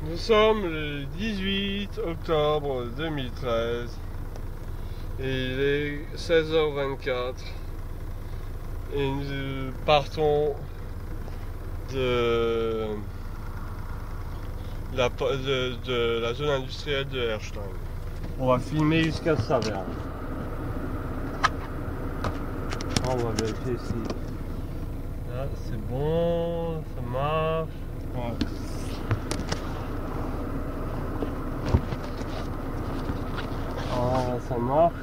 Nous sommes le 18 octobre 2013 et il est 16h24 et nous partons de la zone industrielle de Erstein. On va filmer jusqu'à Saverne. On va vérifier ici. Là, c'est bon, ça marche. Ouais. Ah, ça marche.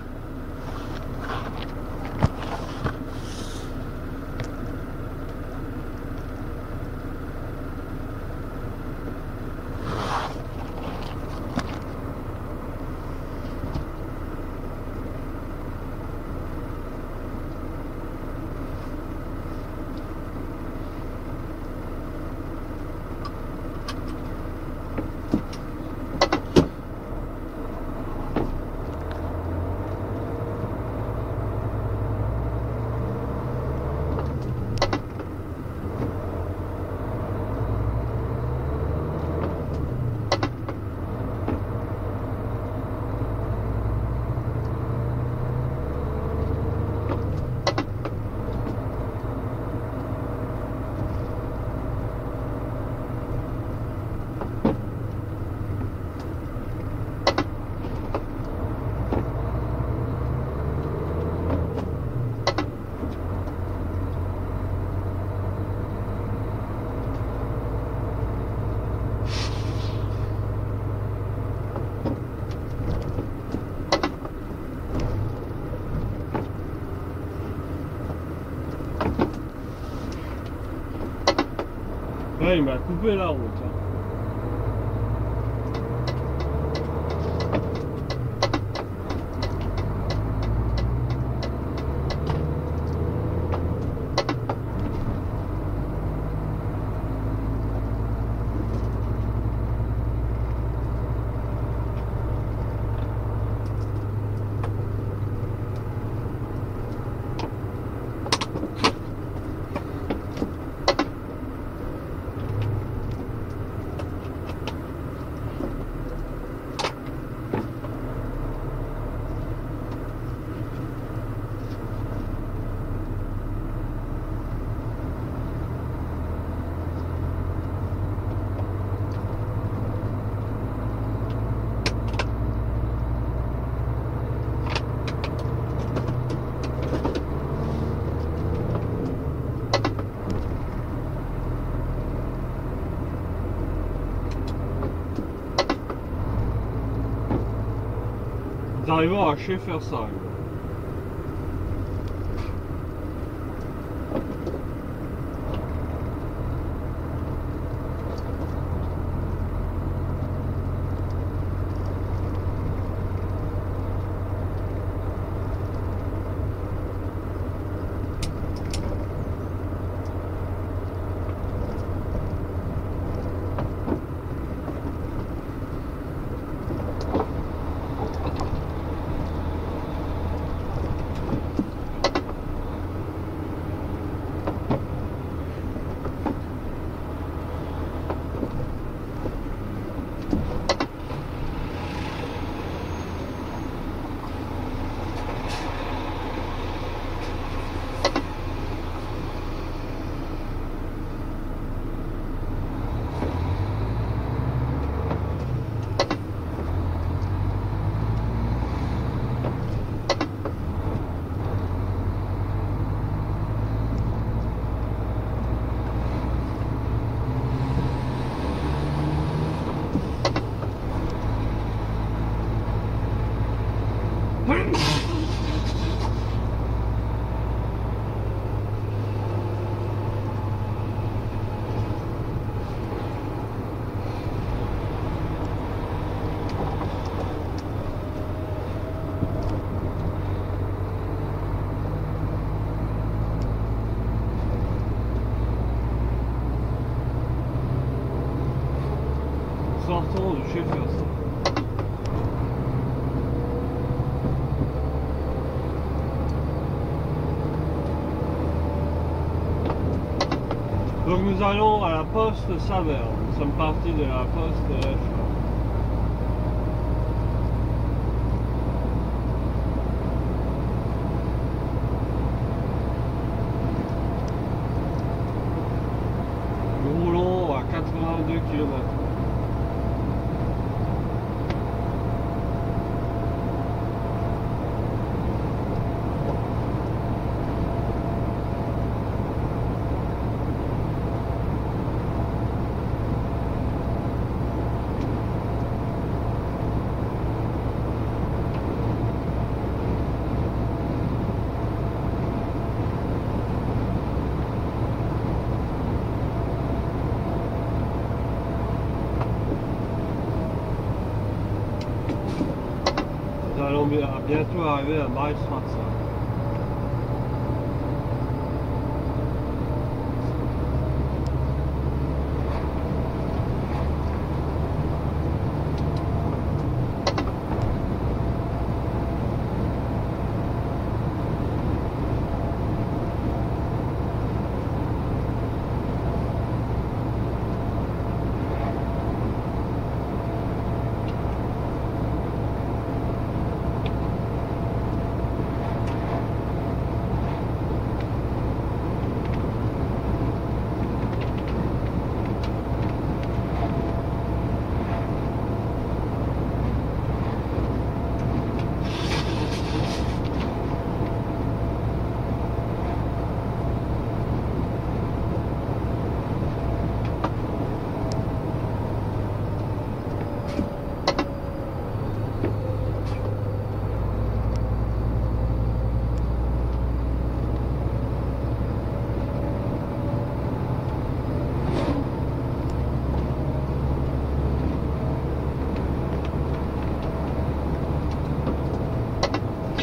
Ouais, il m'a coupé la route. Hein. Nous arrivons à Schäfersheim. Sortons de Schäfersheim. Donc nous allons à la poste Saverne. sommes partis de la poste. Nous roulons à 82 km. Nous allons bientôt arriver à Maisstraße.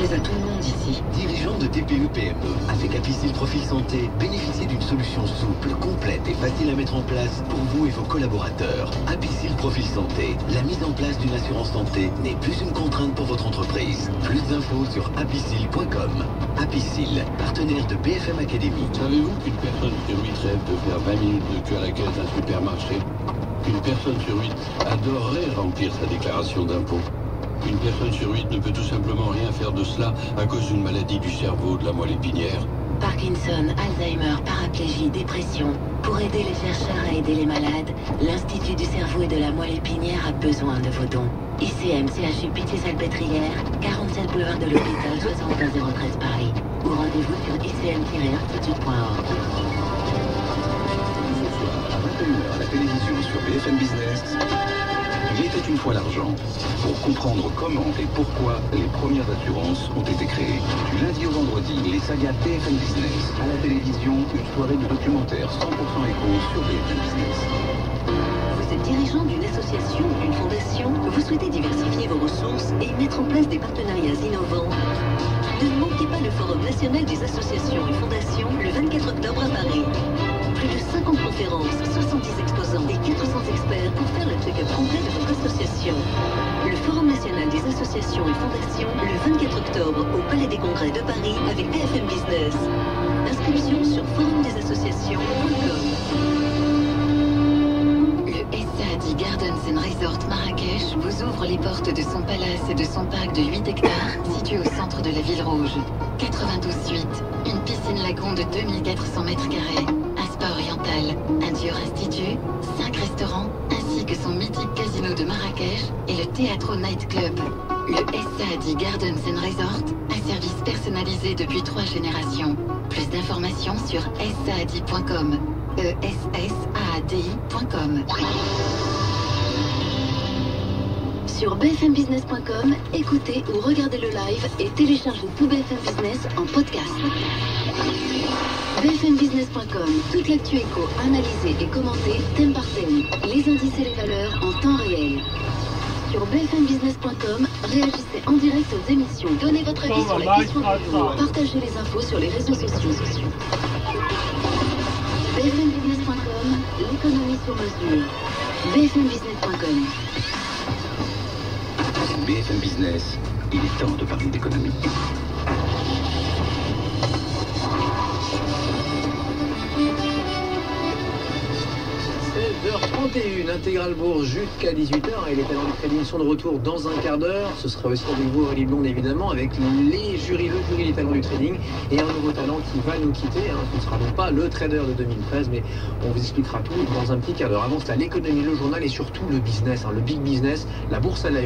À tout le monde ici. Dirigeant de TPE-PME, avec Apicil Profil Santé, bénéficiez d'une solution souple, complète et facile à mettre en place pour vous et vos collaborateurs. Apicil Profil Santé, la mise en place d'une assurance santé n'est plus une contrainte pour votre entreprise. Plus d'infos sur apicil.com. Apicil, partenaire de BFM Academy. Savez-vous qu'une personne sur 8 rêve de faire 20 minutes de queue à la caisse d'un supermarché? Une personne sur 8 adorerait remplir sa déclaration d'impôt. Une personne sur 8 ne peut tout simplement rien faire de cela à cause d'une maladie du cerveau, de la moelle épinière. Parkinson, Alzheimer, paraplégie, dépression. Pour aider les chercheurs à aider les malades, l'Institut du cerveau et de la moelle épinière a besoin de vos dons. ICM CHU Pitié-Salpêtrière, 47 boulevard de l'Hôpital, 75013 Paris. Ou rendez-vous sur icm-institut.org. Ce soir, à 21h à la télévision sur BFM Business, il était une fois l'argent. Pour comprendre comment et pourquoi les premières assurances ont été créées. Du lundi au vendredi, les sagas BFM Business. À la télévision, une soirée de documentaire 100% éco sur BFM Business. Vous êtes dirigeant d'une association ou d'une fondation? Vous souhaitez diversifier vos ressources et mettre en place des partenariats innovants? Ne manquez pas le Forum national des associations et fondations le 24 octobre à Paris. Plus de 50 conférences, 70 exposants et 400 experts pour faire le check-up complet de votre association. Le Forum national des associations et fondations le 24 octobre au Palais des Congrès de Paris avec BFM Business. Inscription sur forumdesassociations.com. Le SAD Gardens and Resort Marrakech vous ouvre les portes de son palace et de son parc de 8 hectares situé au centre de la ville rouge. 92 suites, une piscine lagon de 2400 mètres carrés, un spa oriental, un Dior Institut, 5 restaurants, ainsi que son mythique casino de Marrakech et le Teatro Night Club. Le SAD Gardens and Resort, un service personnalisé depuis 3 générations. Plus d'informations sur sadi.com. ESSADI.com. Sur bfmbusiness.com, écoutez ou regardez le live et téléchargez tout BFM Business en podcast. bfmbusiness.com, toute l'actu éco analysée et commentée thème par thème, les indices et les valeurs en temps réel. Sur bfmbusiness.com, réagissez en direct aux émissions, donnez votre avis sur les questions du jour, partagez les infos sur les réseaux sociaux. bfmbusiness.com, l'économie sur mesure. bfmbusiness.com. BFM Business, il est temps de parler d'économie. 16h 21h31, Intégral Bourse jusqu'à 18h. Et les talents du trading sont de retour dans un quart d'heure. Ce sera aussi avec vous, Aurélie Blonde, évidemment, avec le jury des talents du trading. Et un nouveau talent qui va nous quitter. Ce ne sera donc pas le trader de 2013, mais on vous expliquera tout dans un petit quart d'heure. Avant cela, l'économie, le journal et surtout le business, le big business, la bourse à la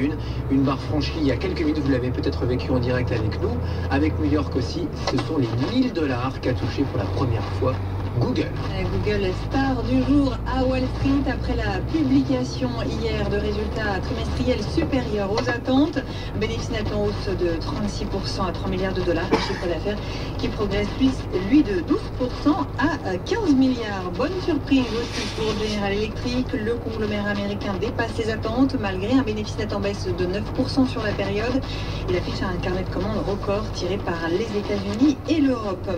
une barre franchie il y a quelques minutes. Vous l'avez peut-être vécu en direct avec nous. Avec New York aussi, ce sont les $1000 qu'a touché pour la première fois Google. Google est star du jour à Wall Street après la publication hier de résultats trimestriels supérieurs aux attentes. Bénéfice net en hausse de 36% à $3 milliards, un chiffre d'affaires qui progresse lui de 12% à 15 milliards. Bonne surprise aussi pour General Electric. Le conglomérat américain dépasse ses attentes malgré un bénéfice net en baisse de 9% sur la période. Il affiche un carnet de commandes record tiré par les États-Unis et l'Europe.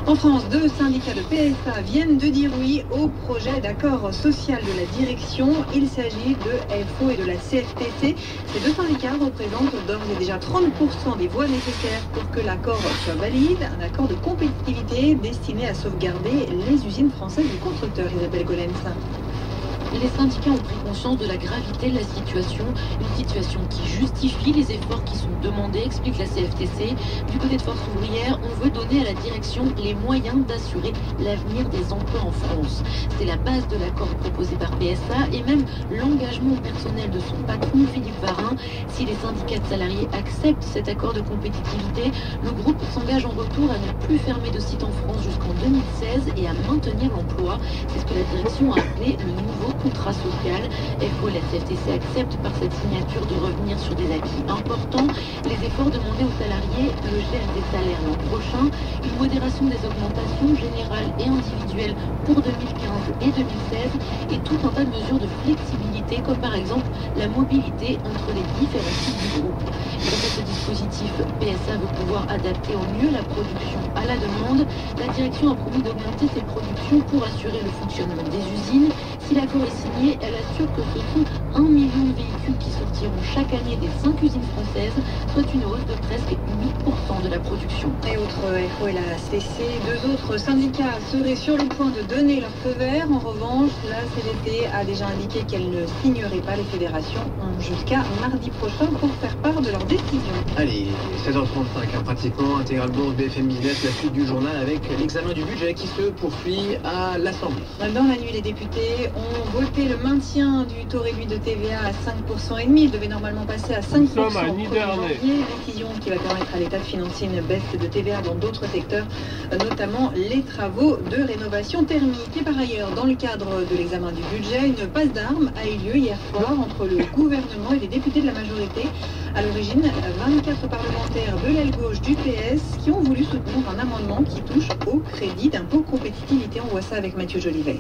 En France, 2 syndicats de PSA viennent de dire oui au projet d'accord social de la direction. Il s'agit de FO et de la CFTC. Ces 2 syndicats représentent d'ores et déjà 30% des voix nécessaires pour que l'accord soit valide. Un accord de compétitivité destiné à sauvegarder les usines françaises du constructeur. Isabelle Golens. Les syndicats ont pris conscience de la gravité de la situation, une situation qui justifie les efforts qui sont demandés, explique la CFTC. Du côté de Force ouvrière, on veut donner à la direction les moyens d'assurer l'avenir des emplois en France. C'est la base de l'accord proposé par PSA et même l'engagement personnel de son patron Philippe Varin. Si les syndicats de salariés acceptent cet accord de compétitivité, le groupe s'engage en retour à ne plus fermer de site en France jusqu'en 2016 et à maintenir l'emploi. C'est ce que la direction a appelé le nouveau contrat social. FO et la CFTC acceptent par cette signature de revenir sur des acquis importants, les efforts demandés aux salariés, le gel des salaires l'an prochain, une modération des augmentations générales et individuelles pour 2015 et 2016 et tout un tas de mesures de flexibilité comme par exemple la mobilité entre les différents sites du groupe. Grâce à ce dispositif, PSA veut pouvoir adapter au mieux la production à la demande. La direction a promis d'augmenter ses productions pour assurer le fonctionnement des usines. Si l'accord est signé, elle assure que ce sont 1 million de véhicules qui sortiront chaque année des 5 usines françaises, soit une hausse de presque 8% de la production. Et autre FO et la CC, 2 autres syndicats seraient sur le point de donner leur feu vert. En revanche, la CGT a déjà indiqué qu'elle ne signerait pas. Les fédérations ont jusqu'à mardi prochain pour faire part de leur décision. Allez, 16h35, pratiquement, Intégral Bourse, BFM Business, la suite du journal avec l'examen du budget qui se poursuit à l'Assemblée. Dans la nuit, les députés ont voté le maintien du taux réduit de TVA à 5,5%. Il devait normalement passer à 5% Nous sommes à au 1er Nidernais. janvier. Décision qui va permettre à l'État de financer une baisse de TVA dans d'autres secteurs, notamment les travaux de rénovation thermique. Et par ailleurs, dans le cadre de l'examen du budget, une passe d'armes a eu lieu hier soir entre le gouvernement et les députés de la majorité. À l'origine, 24 parlementaires de l'aile gauche du PS qui ont voulu soutenir un amendement qui touche au crédit d'impôt compétitivité. On voit ça avec Mathieu Jolivet.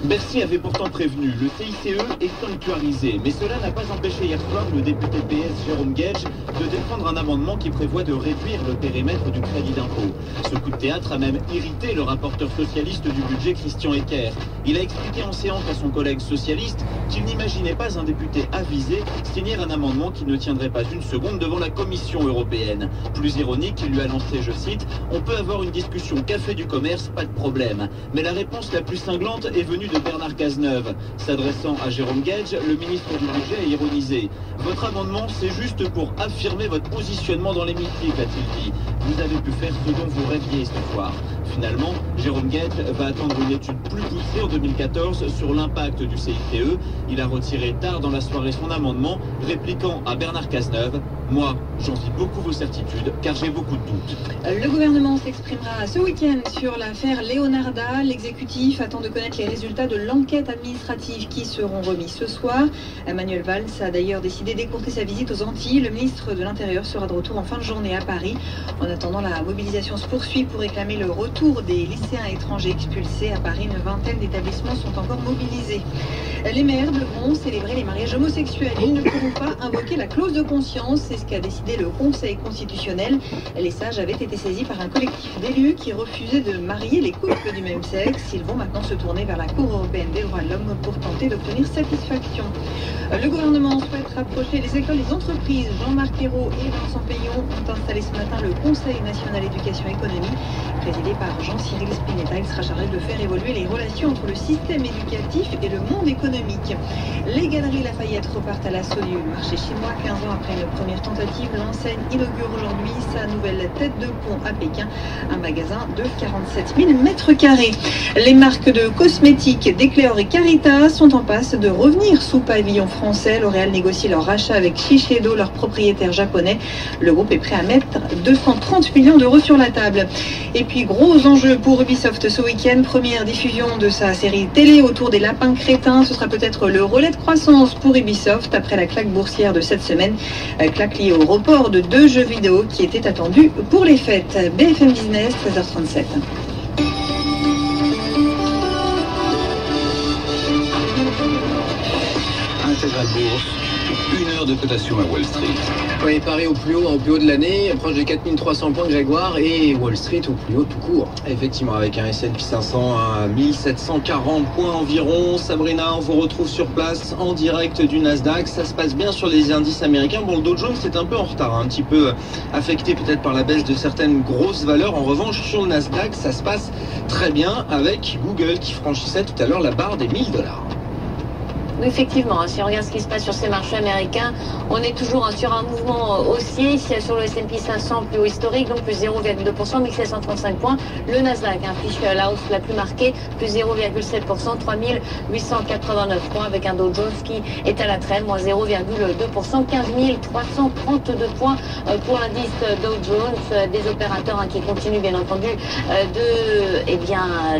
Bercy avait pourtant prévenu, le CICE est sanctuarisé, mais cela n'a pas empêché hier soir le député PS Jérôme Guedj de défendre un amendement qui prévoit de réduire le périmètre du crédit d'impôt. Ce coup de théâtre a même irrité le rapporteur socialiste du budget Christian Eckert. Il a expliqué en séance à son collègue socialiste qu'il n'imaginait pas un député avisé signer un amendement qui ne tiendrait pas une seconde devant la Commission européenne. Plus ironique, il lui a lancé, je cite, « On peut avoir une discussion café du commerce, pas de problème. » Mais la réponse la plus cinglante est venue de Bernard Cazeneuve. S'adressant à Jérôme Guedj, le ministre du Budget a ironisé. « Votre amendement, c'est juste pour affirmer votre positionnement dans l'hémicycle, a-t-il dit. Vous avez pu faire ce dont vous rêviez ce soir. » Finalement, Jérôme Guedj va attendre une étude plus poussée en 2014 sur l'impact du CICE. Il a retiré tard dans la soirée son amendement, répliquant à Bernard Cazeneuve « Moi, j'envie beaucoup vos certitudes, car j'ai beaucoup de doutes. » Le gouvernement s'exprimera ce week-end sur l'affaire Leonarda. L'exécutif attend de connaître les résultats de l'enquête administrative qui seront remis ce soir. Manuel Valls a d'ailleurs décidé d'écourter sa visite aux Antilles. Le ministre de l'Intérieur sera de retour en fin de journée à Paris. En attendant, la mobilisation se poursuit pour réclamer le retour des lycéens étrangers expulsés. À Paris, une vingtaine d'établissements sont encore mobilisés. Les maires devront célébrer les mariages homosexuels. Ils ne pourront pas invoquer la clause de conscience. C'est ce qu'a décidé le Conseil constitutionnel. Les sages avaient été saisis par un collectif d'élus qui refusait de marier les couples du même sexe. Ils vont maintenant se tourner vers la Cour européenne des droits de l'homme pour tenter d'obtenir satisfaction. Le gouvernement souhaite rapprocher les écoles et les entreprises. Jean-Marc Ayrault et Vincent Payon ont installé ce matin le Conseil national éducation économie, présidé par Jean-Cyril Spinetta. Il sera chargé de faire évoluer les relations entre le système éducatif et le monde économique. Les Galeries Lafayette repartent à l'assaut du marché chinois. 15 ans après une première tentative, l'enseigne inaugure aujourd'hui sa nouvelle tête de pont à Pékin, un magasin de 47 000 m². Les marques de cosmétiques Decléor et Carita sont en passe de revenir sous pavillon français. L'Oréal négocie leur rachat avec Shiseido, leur propriétaire japonais. Le groupe est prêt à mettre 230 millions d'euros sur la table. Et puis gros enjeu pour Ubisoft ce week-end. Première diffusion de sa série télé autour des lapins crétins. Ce sera peut-être le relais de croissance pour Ubisoft après la claque boursière de cette semaine. Claque liée au report de 2 jeux vidéo qui étaient attendus pour les fêtes. BFM Business, 13h37. Intégral Bourse, 1 heure de cotation à Wall Street. Oui, Paris au plus haut de l'année, proche des 4300 points Grégoire, et Wall Street au plus haut tout court. Effectivement, avec un S&P 500 à 1740 points environ. Sabrina, on vous retrouve sur place en direct du Nasdaq. Ça se passe bien sur les indices américains. Bon, le Dow Jones est un peu en retard, un petit peu affecté peut-être par la baisse de certaines grosses valeurs. En revanche, sur le Nasdaq, ça se passe très bien avec Google qui franchissait tout à l'heure la barre des $1000. Oui, effectivement, si on regarde ce qui se passe sur ces marchés américains, on est toujours sur un mouvement haussier. Sur le S&P 500, plus haut historique, donc plus 0,2%, 1735 points. Le Nasdaq affiche la hausse la plus marquée, plus 0,7%, 3889 points, avec un Dow Jones qui est à la traîne, moins 0,2%, 15 332 points pour l'indice Dow Jones. Des opérateurs qui continuent bien entendu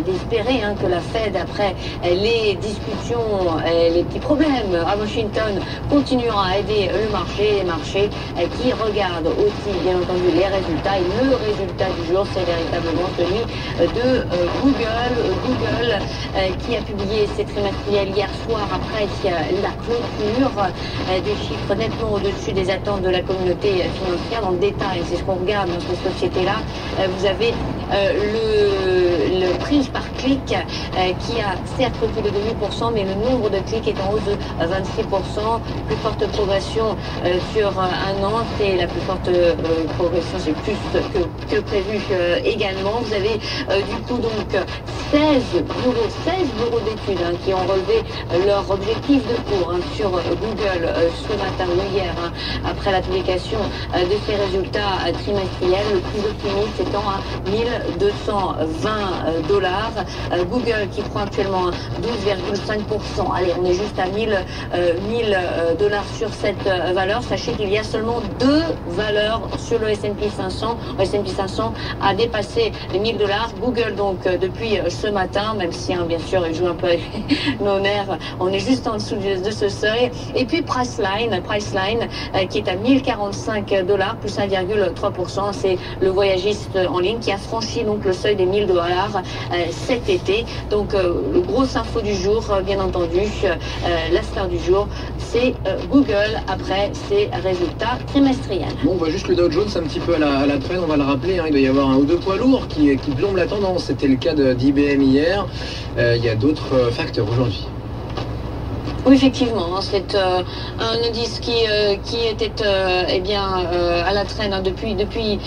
d'espérer que la Fed, après les discussions, les petits problèmes à Washington, continuera à aider le marché. Les marchés qui regardent aussi bien entendu les résultats. Et le résultat du jour, c'est véritablement celui de Google qui a publié ses trimestriels hier soir après la clôture. Des chiffres nettement au-dessus des attentes de la communauté financière. Dans le détail, c'est ce qu'on regarde dans ces sociétés-là. Vous avez le prix par clic qui a certes reculé de 8%, mais le nombre de clics est en hausse de 26%. Plus forte progression sur un an, c'est la plus forte progression, c'est plus que prévu également. Vous avez du coup donc 16 bureaux d'études qui ont relevé leur objectif de cours sur Google ce matin ou hier, après la publication de ces résultats trimestriels. Le plus optimiste étant à $1,220. Google qui prend actuellement 12,5%. Allez, on est juste à $1000 sur cette valeur. Sachez qu'il y a seulement 2 valeurs sur le S&P 500. Le S&P 500 a dépassé les $1000. Google donc depuis ce matin, même si bien sûr il joue un peu avec nos nerfs, on est juste en dessous de ce seuil. Et puis Priceline qui est à $1045, plus 1,3%. C'est le voyagiste en ligne qui a franchi donc le seuil des $1000 cet été. Donc le gros info du jour, bien entendu, la star du jour, c'est Google après ses résultats trimestriels. Bon, on voit juste le Dow Jones un petit peu à la traîne, on va le rappeler, il doit y avoir un ou deux poids lourds qui plombent la tendance. C'était le cas d'IBM hier. Il y a d'autres facteurs aujourd'hui. Oui, effectivement, c'est un indice qui était à la traîne depuis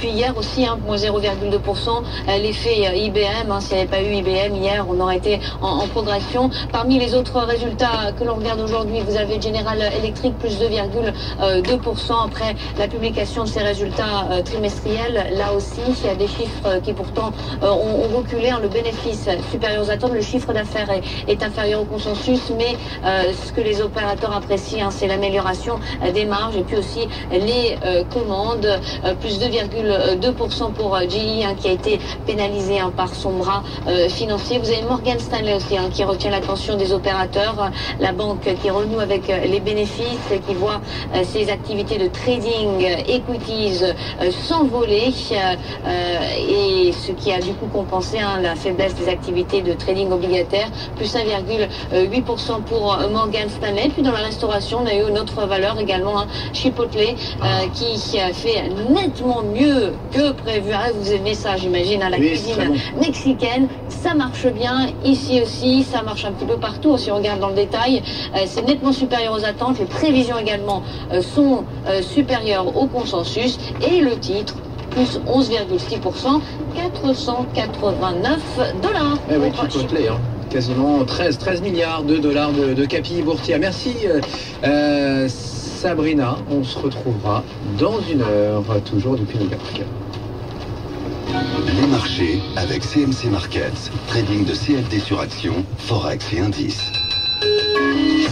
hier aussi, moins 0,2%. L'effet IBM, s'il n'y avait pas eu IBM hier, on aurait été en progression. Parmi les autres résultats que l'on regarde aujourd'hui, vous avez General Electric plus 2,2% après la publication de ses résultats trimestriels. Là aussi, il y a des chiffres qui pourtant ont reculé. Le bénéfice supérieur aux attentes, le chiffre d'affaires est inférieur au consensus, mais ce que les opérateurs apprécient, c'est l'amélioration des marges et puis aussi les commandes, plus 2,2% pour GE qui a été pénalisé par son bras financier. Vous avez Morgan Stanley aussi qui retient l'attention des opérateurs, la banque qui renoue avec les bénéfices, qui voit ses activités de trading equities s'envoler et ce qui a du coup compensé la faiblesse des activités de trading obligataire, plus 1,8% pour Morgan Stanley. Puis dans la restauration, on a eu une autre valeur également, Chipotle, qui a fait nettement mieux que prévu. Vous aimez ça, j'imagine, à la cuisine mexicaine. Ça marche bien ici aussi, ça marche un petit peu partout. Si on regarde dans le détail, c'est nettement supérieur aux attentes. Les prévisions également sont supérieures au consensus. Et le titre, plus 11,6%, 489 $. Eh oui, Chipotle, quasiment 13 milliards de dollars de capilles boursières. Merci Sabrina, on se retrouvera dans une heure, toujours depuis New York. Les marchés avec CMC Markets, trading de CFD sur action, Forex et indices.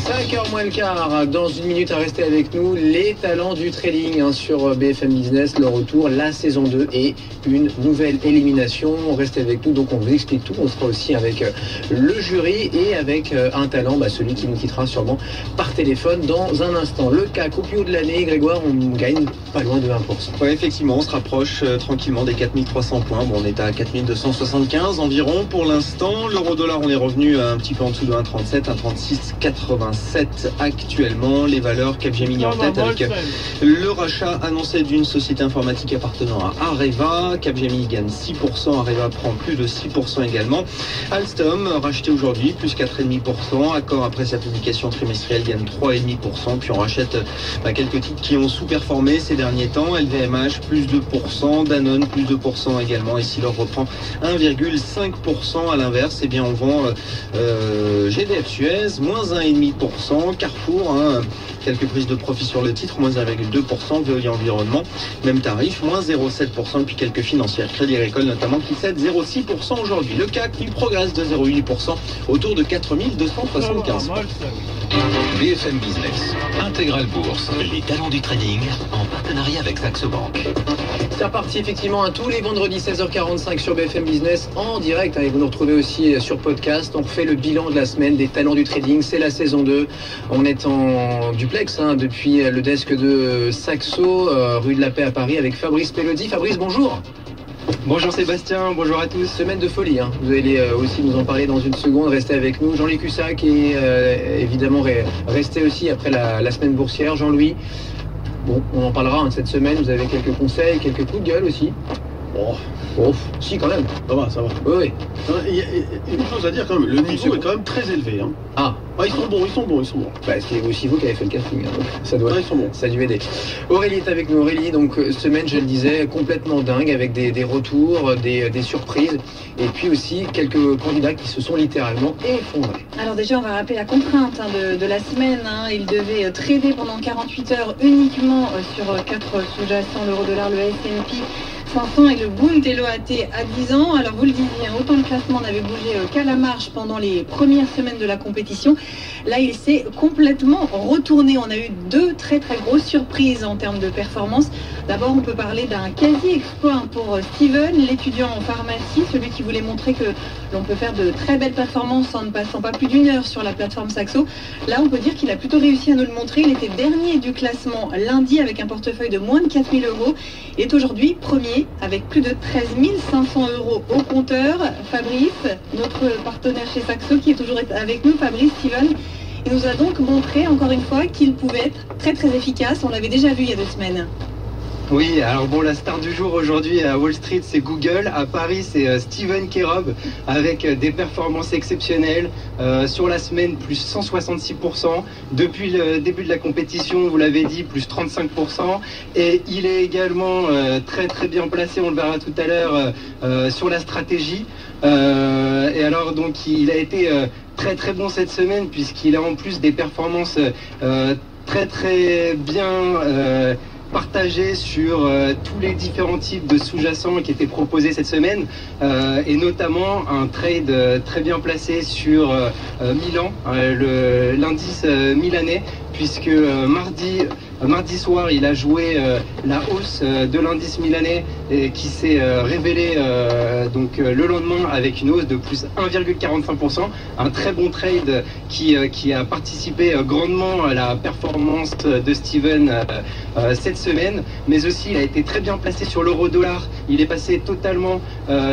5h moins le quart, dans une minute à rester avec nous, les talents du trading sur BFM Business, le retour, la saison 2 et une nouvelle élimination. Restez avec nous, donc on vous explique tout. On sera aussi avec le jury et avec un talent, celui qui nous quittera sûrement par téléphone dans un instant. Le CAC au plus haut de l'année, Grégoire, on gagne pas loin de 1%. Oui, effectivement, on se rapproche tranquillement des 4300 points. Bon, on est à 4275 environ pour l'instant. L'euro-dollar, on est revenu un petit peu en dessous de 1,37, 1,3687 actuellement. Les valeurs, Capgemini en tête avec le rachat annoncé d'une société informatique appartenant à Areva. Capgemini gagne 6%, Areva prend plus de 6% également. Alstom, racheté aujourd'hui, plus 4,5%. Accor, après sa publication trimestrielle, gagne 3,5%. Puis on rachète quelques titres qui ont sous-performé ces derniers temps. LVMH, plus 2%. Danone, plus 2% également. Et Silor reprend 1,5% à l'inverse. Eh bien, on vend GDF Suez, moins 1,5%. Carrefour, quelques prises de profit sur le titre, moins 1,2%. Veolia Environnement, même tarif, moins 0,7%. Puis quelques financières, Crédit Agricole notamment, qui cède 0,6% aujourd'hui. Le CAC, il progresse de 0,8% autour de 4275. BFM Business, Intégral Bourse, les talents du trading en partenariat avec Saxo Bank. C'est reparti effectivement tous les vendredis 16h45 sur BFM Business en direct. Et vous nous retrouvez aussi sur podcast. On refait le bilan de la semaine des talents du trading. C'est la saison 2. On est en duplex depuis le desk de Saxo, rue de la Paix à Paris, avec Fabrice Pellodi. Fabrice, bonjour. Bonjour Sébastien, bonjour à tous. Semaine de folie, vous allez aussi nous en parler dans une seconde. Restez avec nous. Jean-Louis Cussac est évidemment resté aussi après la semaine boursière. Jean-Louis, bon, on en parlera cette semaine. Vous avez quelques conseils, quelques coups de gueule aussi. Oh, si quand même. Ça va, ça va. Oui. Il y a une chose à dire quand même, le niveau est quand même très élevé. Ils sont bons. C'est aussi vous qui avez fait le casting, donc ça doit, ils sont bons. Ça a dû aider. Aurélie est avec nous. Aurélie, donc semaine, je le disais, complètement dingue, avec des retours, des surprises, et puis aussi quelques candidats qui se sont littéralement effondrés. Alors déjà, on va rappeler la contrainte de la semaine. Il devait trader pendant 48 heures uniquement sur 4 sous-jacents, l'euro-dollar, le S&P 500 et le Bund et l'OAT à 10 ans. Alors vous le disiez, autant le classement n'avait bougé qu'à la marge pendant les premières semaines de la compétition. Là, il s'est complètement retourné. On a eu deux très grosses surprises en termes de performance. D'abord, on peut parler d'un quasi-exploit pour Steven, l'étudiant en pharmacie, celui qui voulait montrer que l'on peut faire de très belles performances en ne passant pas plus d'une heure sur la plateforme Saxo. Là, on peut dire qu'il a plutôt réussi à nous le montrer. Il était dernier du classement lundi avec un portefeuille de moins de 4 000 €. Il est aujourd'hui premier avec plus de 13 500 € au compteur. Fabrice, notre partenaire chez Saxo, qui est toujours avec nous. Fabrice, Steven, il nous a donc montré encore une fois qu'il pouvait être très efficace. On l'avait déjà vu il y a 2 semaines. Oui, alors bon, la star du jour aujourd'hui à Wall Street, c'est Google. À Paris, c'est Steven Kerob avec des performances exceptionnelles. Sur la semaine, plus 166%. Depuis le début de la compétition, vous l'avez dit, plus 35%. Et il est également très bien placé, on le verra tout à l'heure, sur la stratégie. Et alors, donc, il a été très bon cette semaine, puisqu'il a en plus des performances très bien partagé sur tous les différents types de sous-jacents qui étaient proposés cette semaine, et notamment un trade très bien placé sur Milan, l'indice milanais, puisque mardi soir, il a joué la hausse de l'indice milanais qui s'est révélé le lendemain avec une hausse de plus 1,45%. Un très bon trade qui a participé grandement à la performance de Steven cette semaine, mais aussi il a été très bien placé sur l'euro-dollar. Il est passé totalement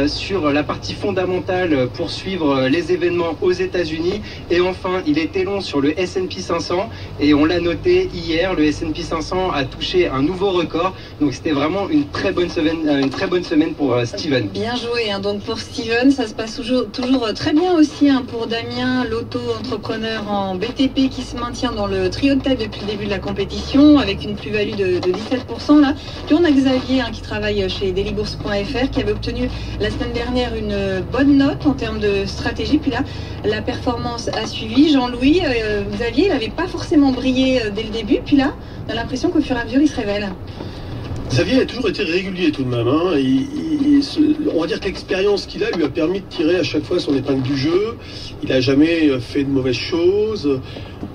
sur la partie fondamentale pour suivre les événements aux États-Unis. Et enfin, il était long sur le S&P 500 et on l'a noté hier, le S&P 500 a touché un nouveau record. Donc c'était vraiment une très bonne semaine pour Steven. Bien joué, hein. Donc pour Steven, ça se passe toujours très bien aussi, hein, pour Damien, l'auto-entrepreneur en BTP qui se maintient dans le trio de tête depuis le début de la compétition avec une plus-value de 17% là. Puis on a Xavier, hein, qui travaille chez dailybourse.fr, qui avait obtenu la semaine dernière une bonne note en termes de stratégie. Puis là, la performance a suivi. Jean-Louis, Xavier, il n'avait pas forcément brillé dès le début. Puis là, on a l'impression qu'au fur et à mesure, il se révèle. Xavier a toujours été régulier tout de même. Hein. On va dire que l'expérience qu'il a lui a permis de tirer à chaque fois son épingle du jeu. Il n'a jamais fait de mauvaises choses.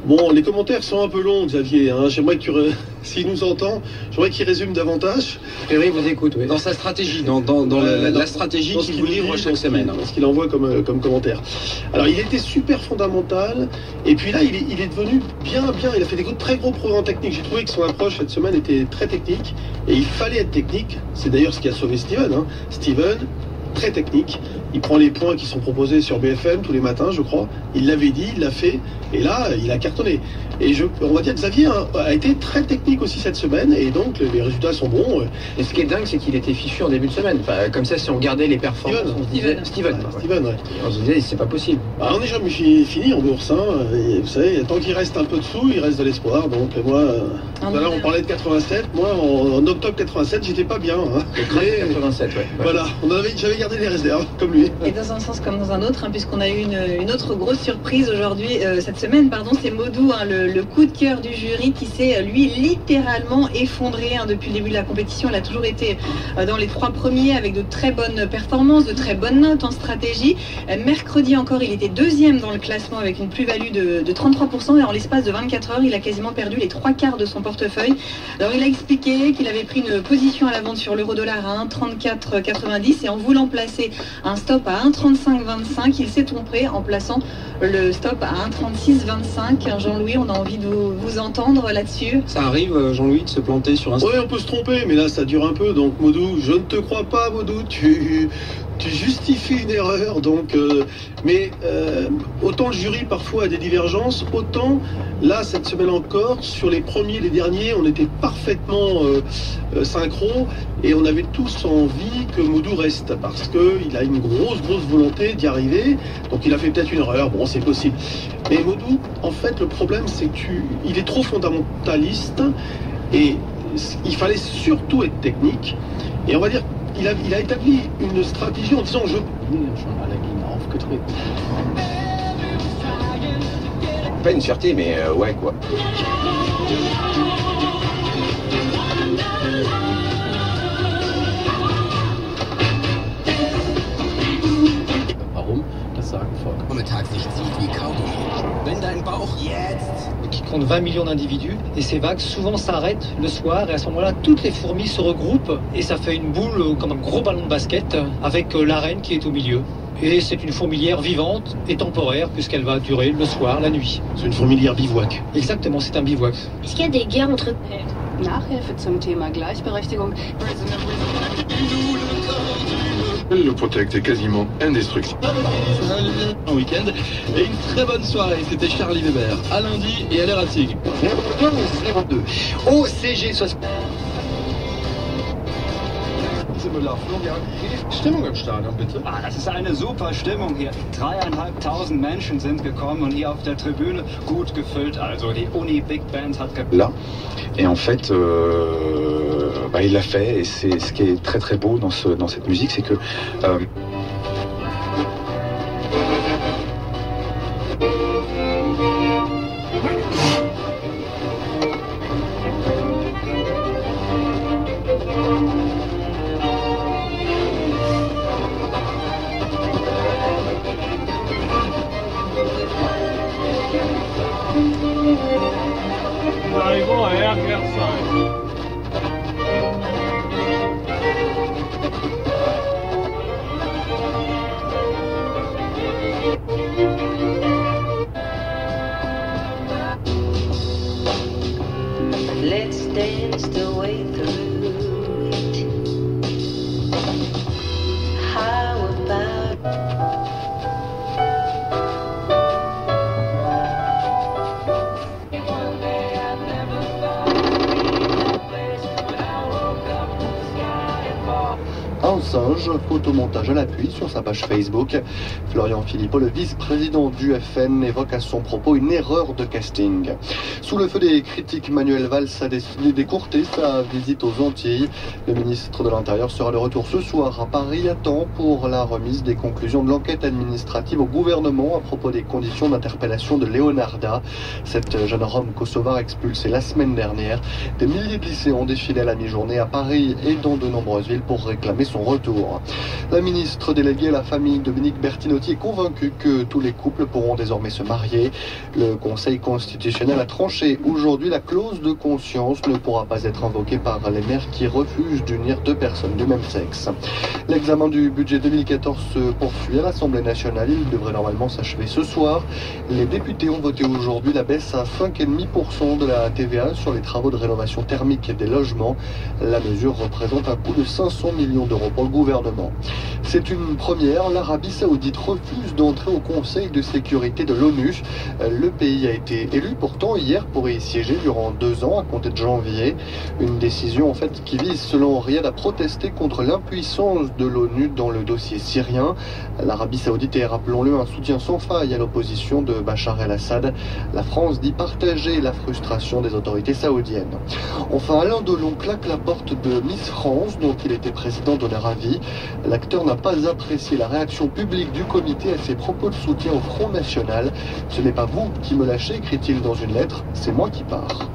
Bon, les commentaires sont un peu longs, Xavier. Hein. J'aimerais que s'il nous entend, j'aimerais qu'il résume davantage. Thierry vous écoute, oui. Dans sa stratégie, dans la stratégie qu'il vous livre chaque semaine. Dans ce qu'il envoie comme commentaire. Alors, il était super fondamental. Et puis là, il est devenu bien. Il a fait des très gros progrès techniques. J'ai trouvé que son approche cette semaine était très technique. Et il fallait être technique. C'est d'ailleurs ce qui a sauvé Steven. Hein. Steven, très technique. Il prend les points qui sont proposés sur BFM tous les matins, je crois. Il l'avait dit, il l'a fait. Et là, il a cartonné. Et on va dire que Xavier a été très technique aussi cette semaine. Et donc, les résultats sont bons. Et ce qui est dingue, c'est qu'il était fichu en début de semaine. Enfin, comme ça, si on regardait les performances, on se disait... Steven, ouais. On se disait, c'est pas possible. On n'est jamais fini en bourse. Hein. Et vous savez, tant qu'il reste un peu de sous, il reste de l'espoir. Donc, moi, tout à l'heure, on parlait de 87. Moi, en octobre 87, j'étais pas bien. Hein. 87, ouais. Voilà, j'avais gardé les réserves, comme lui. Et dans un sens comme dans un autre, hein, puisqu'on a eu une autre grosse surprise aujourd'hui, cette semaine, pardon, c'est Modou, hein, le coup de cœur du jury qui s'est, lui, littéralement effondré, hein, depuis le début de la compétition. Il a toujours été dans les 3 premiers avec de très bonnes performances, de très bonnes notes en stratégie. Mercredi encore, il était 2e dans le classement avec une plus-value de 33%, et en l'espace de 24 heures, il a quasiment perdu les 3/4 de son portefeuille. Alors il a expliqué qu'il avait pris une position à la vente sur l'euro-dollar à 1,3490 et en voulant placer un stop à 1,3525, il s'est trompé en plaçant le stop à 1,3625. Jean-Louis, on a envie de vous entendre là-dessus. Ça arrive, Jean-Louis, de se planter sur un... Oui, on peut se tromper, mais là, ça dure un peu. Donc, Modou, je ne te crois pas, Modou. Tu justifies une erreur. Donc, autant le jury, parfois, a des divergences, autant, là, cette semaine encore, sur les premiers et les derniers, on était parfaitement synchro. Et on avait tous envie que Modou reste, parce qu'il a une grosse volonté d'y arriver. Donc, il a fait peut-être une erreur. Bon, c'est possible. Mais Modou, en fait, le problème, c'est qu'il est trop fondamentaliste et il fallait surtout être technique. Et on va dire, il a établi une stratégie en disant Pas une fierté, mais ouais, quoi. Qui compte 20 millions d'individus, et ces vagues souvent s'arrêtent le soir, et à ce moment-là, toutes les fourmis se regroupent, et ça fait une boule comme un gros ballon de basket, avec la reine qui est au milieu. Et c'est une fourmilière vivante et temporaire, puisqu'elle va durer le soir, la nuit. C'est une fourmilière bivouac. Exactement, c'est un bivouac. Est-ce qu'il y a des guerres entre... Nachhilfe zum Thema Gleichberechtigung. Le Protect est quasiment indestructible. Un week-end et une très bonne soirée. C'était Charlie Weber à lundi et à l'Eratig. OCG 60. Stimmung im Stadion, bitte. Das ist eine super Stimmung hier. 3.500 Menschen sind gekommen und hier auf der Tribüne gut gefüllt. Also die Uni Big Band hat là. Et en fait, il l'a fait. Et c'est ce qui est très très beau dans cette musique, c'est que Arrivons à RR5. Let's dance the way through it. How about Un singe, photomontage à l'appui sur sa page Facebook. Florian Philippot, le vice-président du FN, évoque à son propos une erreur de casting. Sous le feu des critiques, Manuel Valls a décidé d'écourter sa visite aux Antilles. Le ministre de l'Intérieur sera de retour ce soir à Paris à temps pour la remise des conclusions de l'enquête administrative au gouvernement à propos des conditions d'interpellation de Leonarda, cette jeune Rome kosovare expulsée la semaine dernière. Des milliers de lycéens ont défilé à la mi-journée à Paris et dans de nombreuses villes pour réclamer son retour. La ministre déléguée à la famille, Dominique Bertinotti, est convaincue que tous les couples pourront désormais se marier. Le Conseil constitutionnel a tranché aujourd'hui. La clause de conscience ne pourra pas être invoquée par les maires qui refusent d'unir deux personnes du même sexe. L'examen du budget 2014 se poursuit à l'Assemblée nationale. Il devrait normalement s'achever ce soir. Les députés ont voté aujourd'hui la baisse à 5,5% de la TVA sur les travaux de rénovation thermique des logements. La mesure représente un coût de 500 millions d'euros pour le gouvernement. C'est une première. L'Arabie Saoudite refuse d'entrer au Conseil de sécurité de l'ONU. Le pays a été élu pourtant hier pour y siéger durant 2 ans à compter de janvier. Une décision en fait qui vise selon Riyad à protester contre l'impuissance de l'ONU dans le dossier syrien. L'Arabie Saoudite est, rappelons-le, un soutien sans faille à l'opposition de Bachar el-Assad. La France dit partager la frustration des autorités saoudiennes. Enfin, Alain Delon claque la porte de Miss France, dont il était président d'honneur à vie. L'acteur n'a pas apprécié la réaction publique du comité à ses propos de soutien au Front National. Ce n'est pas vous qui me lâchez, écrit-il dans une lettre, c'est moi qui pars.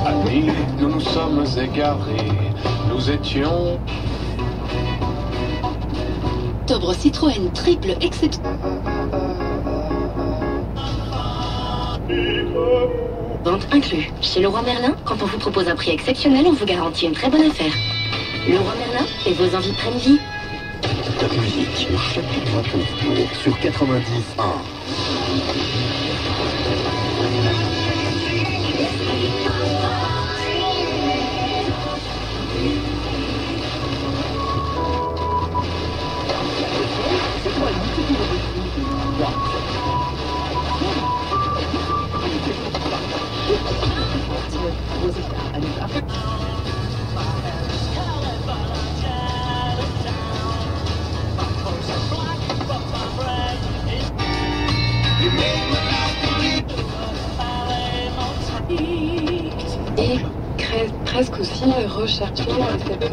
Amis, nous nous sommes égarés, nous étions... Octobre Citroën triple exception. Vente inclus. Chez Leroy Merlin, quand on vous propose un prix exceptionnel, on vous garantit une très bonne affaire. Leroy Merlin, et vos envies prennent vie. Top musique, chapitre 29 sur 90.1. Et presque aussi rechercher cette...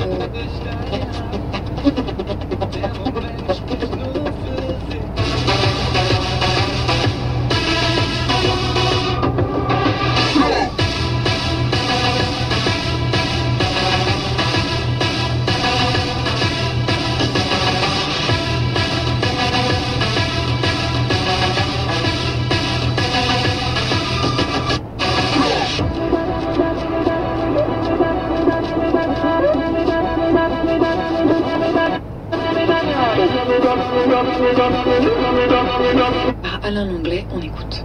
Par Alain Langlais, on écoute.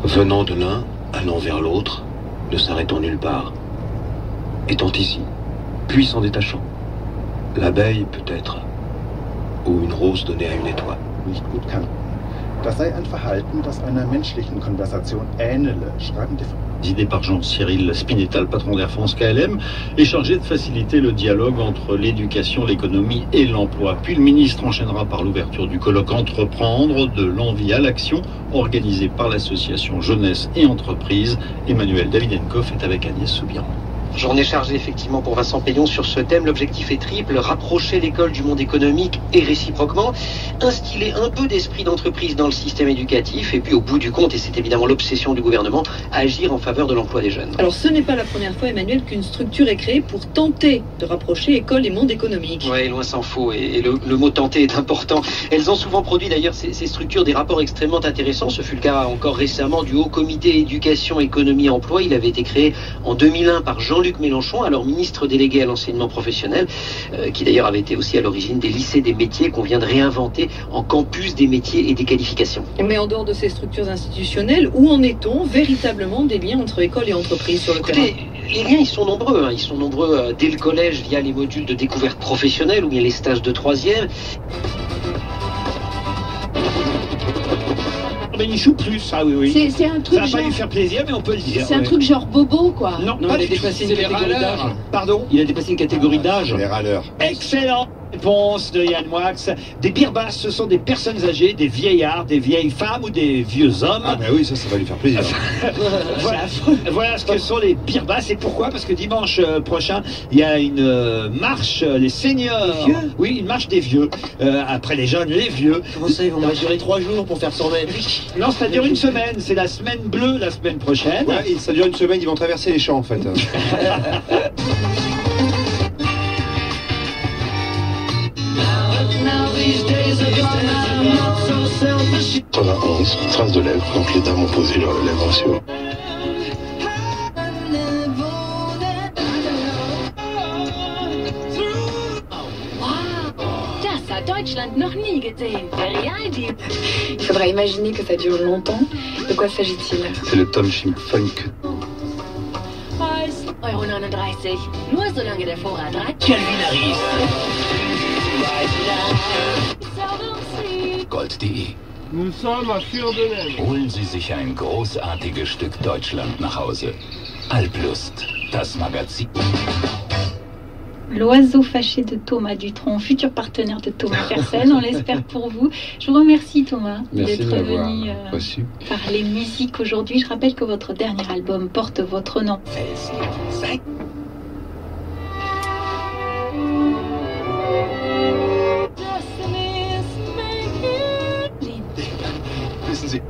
Venant de l'un, allant vers l'autre, ne s'arrêtant nulle part. Étant ici, puis s'en détachant. L'abeille peut-être, ou une rose donnée à une étoile. Nicht gut kann. Das sei ein Verhalten, das einer menschlichen Konversation ähnele, schreiben die... Idée par Jean-Cyril Spinetta, le patron d'Air France KLM, est chargé de faciliter le dialogue entre l'éducation, l'économie et l'emploi. Puis le ministre enchaînera par l'ouverture du colloque Entreprendre, de l'envie à l'action, organisé par l'association Jeunesse et Entreprise. Emmanuel Davidenkov est avec Agnès Soubiran. Journée chargée effectivement pour Vincent Payon sur ce thème. L'objectif est triple, rapprocher l'école du monde économique et réciproquement, instiller un peu d'esprit d'entreprise dans le système éducatif et puis au bout du compte, et c'est évidemment l'obsession du gouvernement, agir en faveur de l'emploi des jeunes. Alors ce n'est pas la première fois, Emmanuel, qu'une structure est créée pour tenter de rapprocher école et monde économique. Oui, loin s'en faut, et le mot tenter est important. Elles ont souvent produit d'ailleurs ces structures des rapports extrêmement intéressants. Ce fut le cas encore récemment du Haut Comité Éducation, Économie, Emploi. Il avait été créé en 2001 par Jean Jean-Luc Mélenchon, alors ministre délégué à l'enseignement professionnel, qui d'ailleurs avait été aussi à l'origine des lycées des métiers qu'on vient de réinventer en campus des métiers et des qualifications. Mais en dehors de ces structures institutionnelles, où en est-on véritablement des liens entre école et entreprise sur le terrain? Les liens, ils sont nombreux. Ils sont nombreux dès le collège via les modules de découverte professionnelle ou bien les stages de 3e. Benichou plus, ah oui. C'est un truc ça va genre... pas lui faire plaisir, mais on peut le dire. C'est un truc genre bobo, quoi. Non, non pas il a du tout. dépassé une catégorie d'âge. Pardon? Il a dépassé une catégorie d'âge. Les râleurs. Excellent réponse de Yann Moix. Des birbasses, ce sont des personnes âgées, des vieillards, des vieilles femmes ou des vieux hommes. Ah bah oui, ça va lui faire plaisir. Voilà ce que sont les birbasses. Et pourquoi? Parce que dimanche prochain, il y a une marche des seniors. Les vieux? Oui, une marche des vieux. Après les jeunes, les vieux. Comment ça, ils vont mesurer 3 jours pour faire 100 mètres? Non, ça dure une semaine. C'est la semaine bleue la semaine prochaine. Ouais, et ça dure une semaine, ils vont traverser les champs en fait. 91, traces de lèvres, donc les dames ont posé leurs lèvres sur. Das hat Deutschland noch nie gesehen. Reality. Il faudra imaginer que ça dure longtemps. De quoi s'agit-il? C'est le Tom Schmidt Funk. Euro 39. Nur solange der Vorrat reicht. Calvin Harris. Gold.de. Nous sommes à Fürdenem. Holen Sie sich ein großartiges Stück Deutschland nach Hause. Alplust, das Magazin. L'oiseau fâché de Thomas Dutronc, futur partenaire de Thomas Fersen, on l'espère pour vous. Je vous remercie Thomas d'être venu parler musique aujourd'hui. Je rappelle que votre dernier album porte votre nom. Wissen Sie.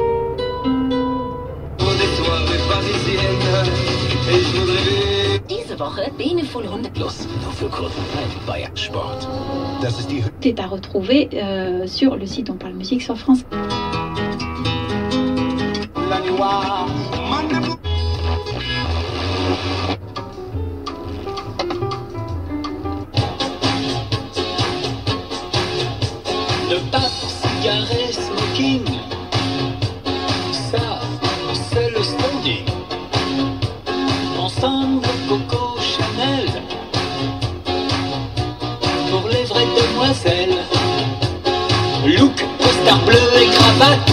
Diese Woche Beneful 100 Plus. Nur für kurze Zeit bei Sport. Das ist die C'est à retrouver sur le site On Parle Musique sur France. Le pape, cigarette, smoking, ça, c'est le standing. Ensemble, Coco Chanel, pour les vraies demoiselles. Look, costard bleu et cravate.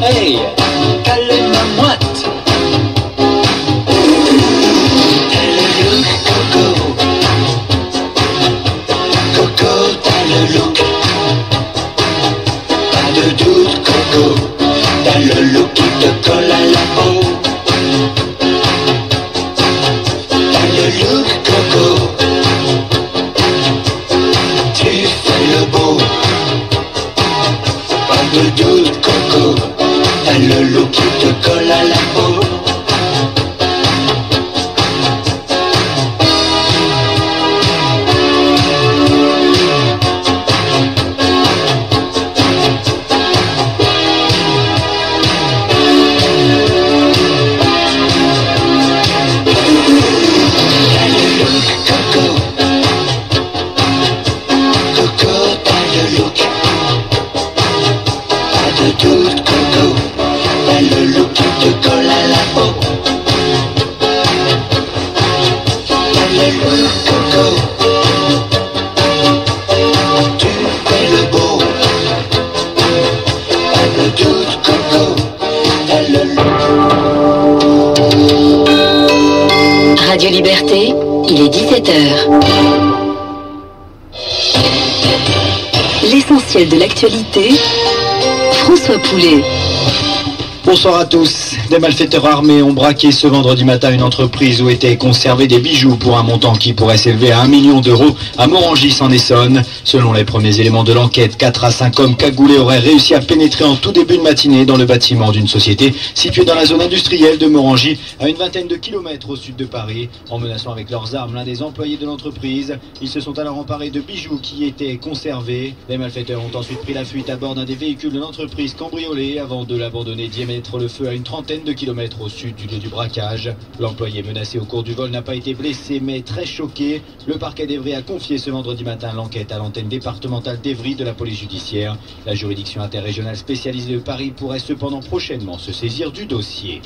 Hey, calme ma moite. T'as le look, Coco. Coco, t'as le look. Pas de doute, Coco. T'as le look qui te colle à la peau. T'as le look, Coco. Tu fais le beau. Pas de doute, Coco. T'as le look qui te colle à la peau. Radio Liberté, il est 17h. L'essentiel de l'actualité, François Poulet. Bonsoir à tous. Des malfaiteurs armés ont braqué ce vendredi matin une entreprise où étaient conservés des bijoux pour un montant qui pourrait s'élever à 1 million d'euros à Morangis en Essonne. Selon les premiers éléments de l'enquête, 4 à 5 hommes cagoulés auraient réussi à pénétrer en tout début de matinée dans le bâtiment d'une société située dans la zone industrielle de Morangis, à une vingtaine de kilomètres au sud de Paris. En menaçant avec leurs armes l'un des employés de l'entreprise, ils se sont alors emparés de bijoux qui étaient conservés. Les malfaiteurs ont ensuite pris la fuite à bord d'un des véhicules de l'entreprise cambriolé avant de l'abandonner d'y mettre le feu à une trentaine centaine de kilomètres au sud du lieu du braquage. L'employé menacé au cours du vol n'a pas été blessé, mais très choqué. Le parquet d'Evry a confié ce vendredi matin l'enquête à l'antenne départementale d'Evry de la police judiciaire. La juridiction interrégionale spécialisée de Paris pourrait cependant prochainement se saisir du dossier.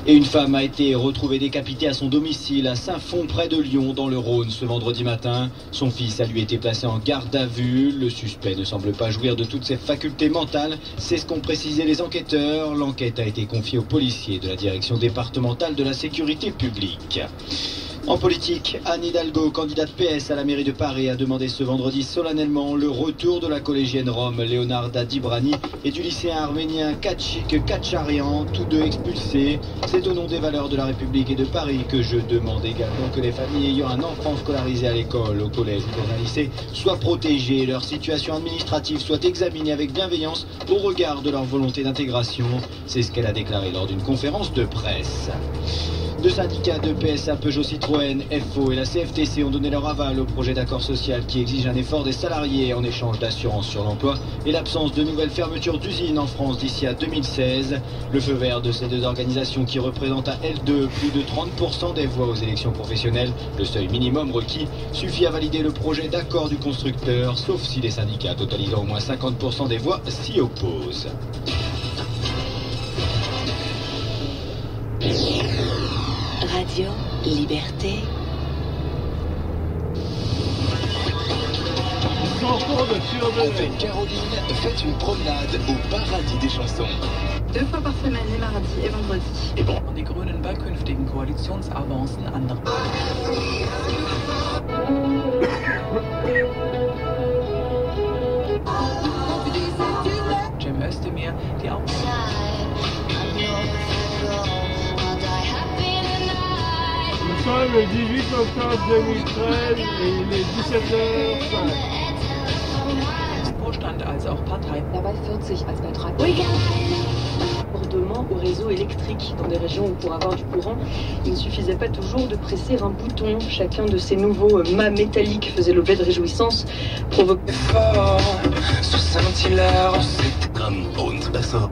Et une femme a été retrouvée décapitée à son domicile à Saint-Fond près de Lyon dans le Rhône ce vendredi matin. Son fils a lui été placé en garde à vue. Le suspect ne semble pas jouir de toutes ses facultés mentales. C'est ce qu'ont précisé les enquêteurs. L'enquête a été confiée aux policiers de la direction départementale de la sécurité publique. En politique, Anne Hidalgo, candidate PS à la mairie de Paris, a demandé ce vendredi solennellement le retour de la collégienne rome Leonarda Dibrani et du lycéen arménien Kachik Kacharian, tous deux expulsés. C'est au nom des valeurs de la République et de Paris que je demande également que les familles ayant un enfant scolarisé à l'école, au collège ou dans un lycée soient protégées, leur situation administrative soit examinée avec bienveillance au regard de leur volonté d'intégration. C'est ce qu'elle a déclaré lors d'une conférence de presse. Deux syndicats de PSA, Peugeot, Citroën, FO et la CFTC ont donné leur aval au projet d'accord social qui exige un effort des salariés en échange d'assurance sur l'emploi et l'absence de nouvelles fermetures d'usines en France d'ici à 2016. Le feu vert de ces deux organisations qui représentent à elles deux plus de 30% des voix aux élections professionnelles, le seuil minimum requis, suffit à valider le projet d'accord du constructeur, sauf si les syndicats totalisant au moins 50% des voix s'y opposent. Radio Liberté. Avec Caroline, faites une promenade au paradis des chansons. 2 fois par semaine, les mardis et vendredis. Et bon. Die Grünen bei künftigen Koalitionsavancen anderer. Cem Özdemir, die auch. Nous sommes le 18 octobre 2013 et il est 17h05. Vorstand als auch Partei. Dabei 40 als Beitrag. Raccordement au réseau électrique dans des régions où pour avoir du courant, il ne suffisait pas toujours de presser un bouton. Chacun de ces nouveaux mâts métalliques faisait l'objet de réjouissances, provoquant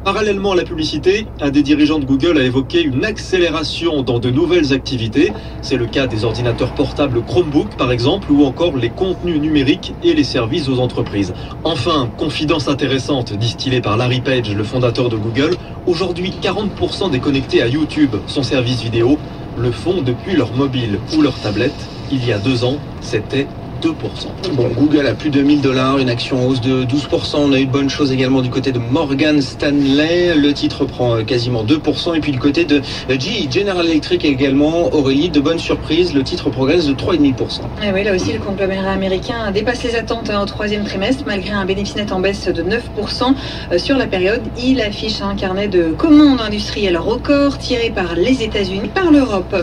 Parallèlement à la publicité, un des dirigeants de Google a évoqué une accélération dans de nouvelles activités. C'est le cas des ordinateurs portables Chromebook par exemple, ou encore les contenus numériques et les services aux entreprises. Enfin, confidence intéressante distillée par Larry Page, le fondateur de Google, aujourd'hui 40% des connectés à YouTube, son service vidéo, le font depuis leur mobile ou leur tablette. Il y a 2 ans, c'était 2%. Bon, Google a plus de $1000, une action en hausse de 12%. On a eu de bonnes choses également du côté de Morgan Stanley. Le titre prend quasiment 2%. Et puis du côté de GE, General Electric également, Aurélie, de bonnes surprises. Le titre progresse de 3,5%. Et oui, là aussi, le conglomérat américain dépasse les attentes au 3e trimestre. Malgré un bénéfice net en baisse de 9% sur la période, il affiche un carnet de commandes industrielles record tiré par les États-Unis, par l'Europe.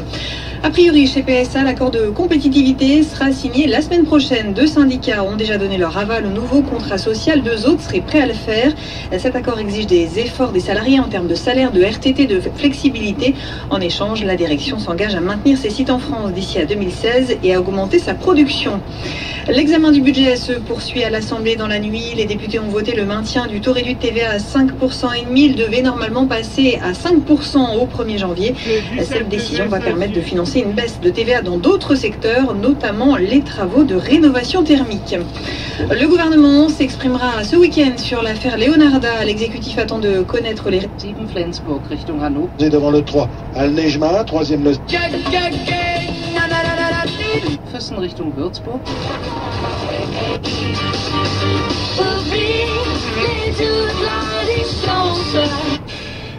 A priori, chez PSA, l'accord de compétitivité sera signé la semaine prochaine. 2 syndicats ont déjà donné leur aval au nouveau contrat social. 2 autres seraient prêts à le faire. Cet accord exige des efforts des salariés en termes de salaire, de RTT, de flexibilité. En échange, la direction s'engage à maintenir ses sites en France d'ici à 2016 et à augmenter sa production. L'examen du budget se poursuit à l'Assemblée dans la nuit. Les députés ont voté le maintien du taux réduit de TVA à 5,5%. Il devait normalement passer à 5% au 1er janvier. Cette décision va permettre de financer une baisse de TVA dans d'autres secteurs, notamment les travaux de rénovation thermique. Le gouvernement s'exprimera ce week-end sur l'affaire Leonarda. L'exécutif attend de connaître les... Flensburg, Richtung Hannover. Devant le 3, Al-Nejma, 3e le... Füssen Richtung Würzburg.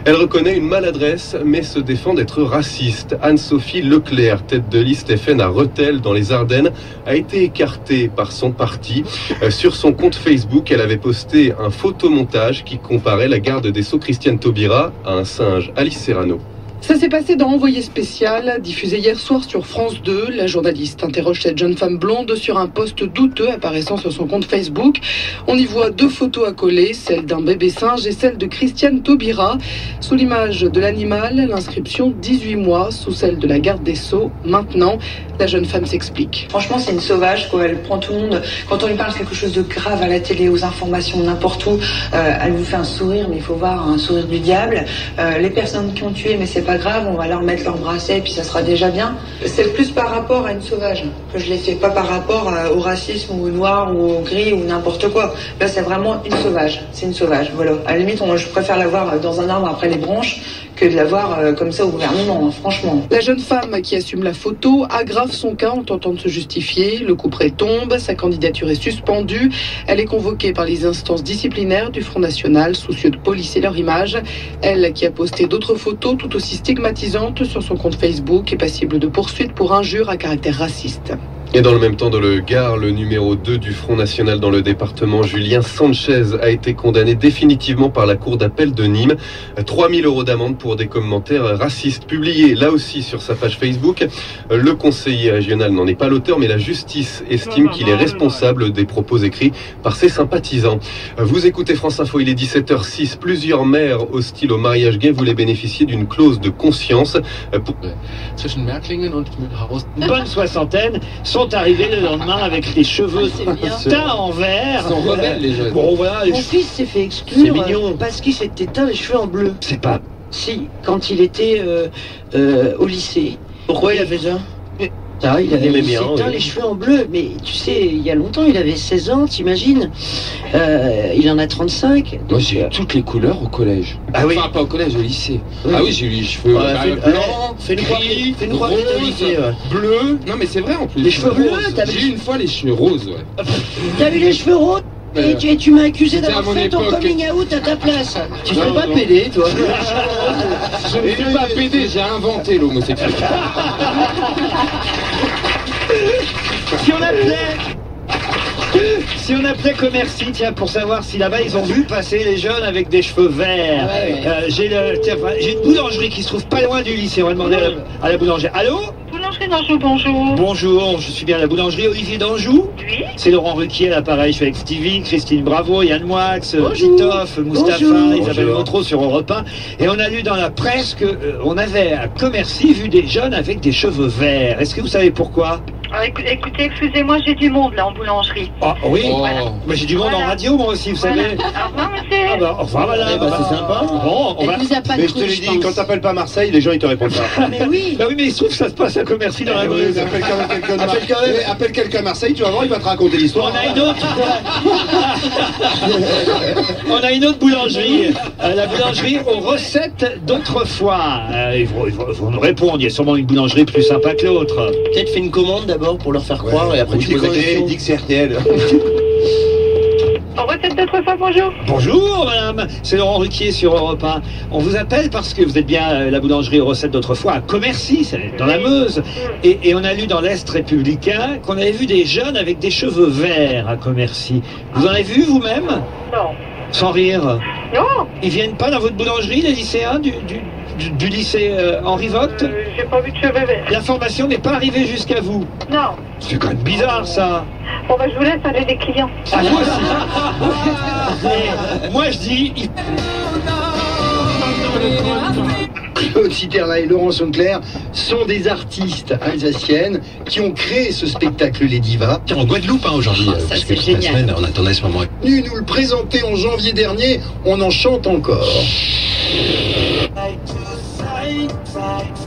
Elle reconnaît une maladresse, mais se défend d'être raciste. Anne-Sophie Leclerc, tête de liste FN à Rethel, dans les Ardennes, a été écartée par son parti. Sur son compte Facebook, elle avait posté un photomontage qui comparait la garde des Sceaux Christiane Taubira à un singe, Alice Serrano. Ça s'est passé dans Envoyé spécial, diffusé hier soir sur France 2. La journaliste interroge cette jeune femme blonde sur un post douteux apparaissant sur son compte Facebook. On y voit 2 photos à coller, celle d'un bébé singe et celle de Christiane Taubira. Sous l'image de l'animal, l'inscription 18 mois, sous celle de la garde des Sceaux. Maintenant, la jeune femme s'explique. Franchement, c'est une sauvage, quoi. Elle prend tout le monde. Quand on lui parle de quelque chose de grave à la télé, aux informations, n'importe où, elle vous fait un sourire, mais il faut voir un sourire du diable. Les personnes qui ont tué, mais c'est pas grave, on va leur mettre leur bracelet et puis ça sera déjà bien. C'est plus par rapport à une sauvage que je l'ai fait, pas par rapport au racisme ou au noir ou au gris ou n'importe quoi. Là, c'est vraiment une sauvage. C'est une sauvage, voilà. À la limite, je préfère la voir dans un arbre après les branches que de la voir comme ça au gouvernement, hein, franchement. La jeune femme qui assume la photo aggrave son cas en tentant de se justifier. Le couperet tombe, sa candidature est suspendue. Elle est convoquée par les instances disciplinaires du Front National, soucieux de polisser leur image. Elle, qui a posté d'autres photos tout aussi stigmatisantes sur son compte Facebook, est passible de poursuites pour injures à caractère raciste. Et dans le même temps, dans le Gard, le numéro 2 du Front National dans le département, Julien Sanchez, a été condamné définitivement par la Cour d'appel de Nîmes. 3 000 € d'amende pour des commentaires racistes publiés là aussi sur sa page Facebook. Le conseiller régional n'en est pas l'auteur, mais la justice estime qu'il est responsable des propos écrits par ses sympathisants. Vous écoutez France Info, il est 17h06. Plusieurs maires hostiles au mariage gay voulaient bénéficier d'une clause de conscience. Une bonne soixantaine sont arrivés le lendemain avec les cheveux teints en vert. Ils sont rebelles, les jeunes. Bon, voilà, Mon fils s'est fait exclure c'est mignon. parce qu'il s'était teint les cheveux en bleu. C'est pas... Si, quand il était au lycée. Pourquoi il a fait ça? Ah, il avait bien, teint les cheveux en bleu, mais tu sais, il y a longtemps, il avait 16 ans, t'imagines. Il en a 35. Moi, j'ai eu toutes les couleurs au collège. Ah oui. Enfin, pas au collège, au lycée. Oui. Ah oui, j'ai eu les cheveux blancs, fais-nous croire rose, au lycée, ouais. bleu. Non, mais c'est vrai en plus. Les cheveux bleus, J'ai eu une fois les cheveux roses, ouais. T'as vu les cheveux roses? Et tu m'as accusé d'avoir C'était à fait mon ton époque. coming out à ta place. Tu Non, fais pas non. pédé, toi. Je ne suis pas pédé, j'ai inventé l'homosexualité. Si on appelait Commercy, tiens, pour savoir si là-bas ils ont vu passer les jeunes avec des cheveux verts. J'ai une boulangerie qui se trouve pas loin du lycée. On va demander à la boulangère. Allô? Boulangerie d'Anjou, bonjour. Bonjour, je suis bien à la boulangerie Olivier d'Anjou. Oui. C'est Laurent Ruquier à l'appareil. Je suis avec Stevie, Christine Bravo, Yann Moix, Titoff, Mustapha, Isabelle Montreux sur Europe 1. Et on a lu dans la presse qu'on avait à Commercy vu des jeunes avec des cheveux verts. Est-ce que vous savez pourquoi? Écoutez, excusez-moi, j'ai du monde là en boulangerie. Ah oui, Voilà. Mais j'ai du monde en radio moi aussi, vous savez. Au revoir, monsieur. Ah bah, au revoir madame. C'est sympa. Bon, on va... Mais je te l'ai dit, quand t'appelles pas Marseille, les gens ils te répondent pas. Mais oui. Bah oui, mais il se trouve que ça se passe à Commercy dans la rue. Appelle quelqu'un à Marseille, tu vas voir, il va te raconter l'histoire. On a une autre. On a une autre boulangerie, la boulangerie aux recettes d'autrefois. Ils vont nous répondre. Il y a sûrement une boulangerie plus sympa que l'autre. Peut-être fait une commande d'abord pour leur faire croire et après tu poses la question. Dis que c'est RTL. En recette d'autrefois, bonjour. Bonjour madame, c'est Laurent Ruquier sur Europe 1. On vous appelle parce que vous êtes bien la boulangerie aux recettes d'autrefois à Commercy, c'est dans la Meuse. Et on a lu dans l'Est républicain qu'on avait vu des jeunes avec des cheveux verts à Commercy. Vous en avez vu vous-même? Non. Sans rire. Non. Ils viennent pas dans votre boulangerie, les lycéens du lycée Henri Vogt? J'ai pas vu de cheveux verts. L'information n'est pas arrivée jusqu'à vous. Non. C'est quand même bizarre ça. Bon, bah, je vous laisse aller des clients. Ah, moi aussi. Mais moi je dis... Claude Citerla et Laurence Aunclair sont des artistes alsaciennes qui ont créé ce spectacle Les Divas. En Guadeloupe aujourd'hui, ça c'est génial. Semaine, on attendait ce moment. Nous le présenter en janvier dernier, on en chante encore.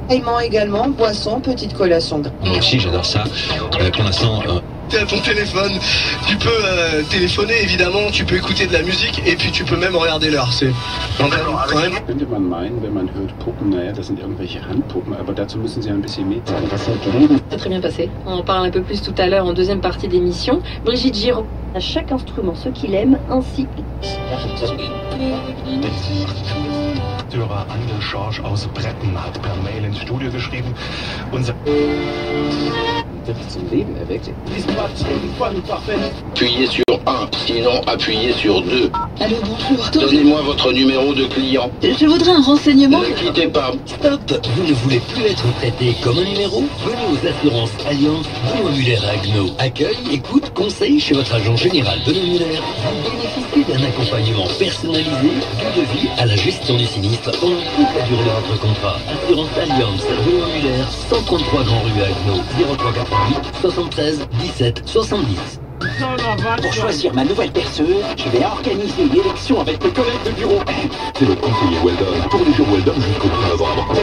Aimant également, boisson, petite collation. Moi aussi j'adore ça. Pour l'instant... T'es à ton téléphone, tu peux téléphoner évidemment, tu peux écouter de la musique et puis tu peux même regarder l'heure. C'est quand même. Könnte man meinen, wenn man hört Puppen, naja, das sind irgendwelche Handpuppen, aber dazu müssen sie ein bisschen mitteilen. C'est très bien passé. On en parle un peu plus tout à l'heure en deuxième partie d'émission. Brigitte Giraud. À chaque instrument ce qu'il aime, ainsi. Hörer Andel Schorsch aus Bretten hat per Mail ins Studio geschrieben. Appuyez sur 1, sinon appuyez sur 2. Allô, bonjour. Donnez-moi votre numéro de client. Je voudrais un renseignement. Ne quittez pas. Stop! Vous ne voulez plus être traité comme un numéro? Venez aux assurances Allianz Benoît Muller à Agno. Accueil, écoute, conseil chez votre agent général Benoît Muller. Vous bénéficiez d'un accompagnement personnalisé, du devis à la gestion du sinistre pendant toute la durée de votre contrat. Assurance Allianz Benoît Muller, 133 Grand Rue à Agno, 0388 73 17 70. Pour choisir ma nouvelle perceuse, je vais organiser une élection avec mes collègues de bureau. C'est le conseiller Weldon. Pour les jours Weldon jusqu'au 1er novembre.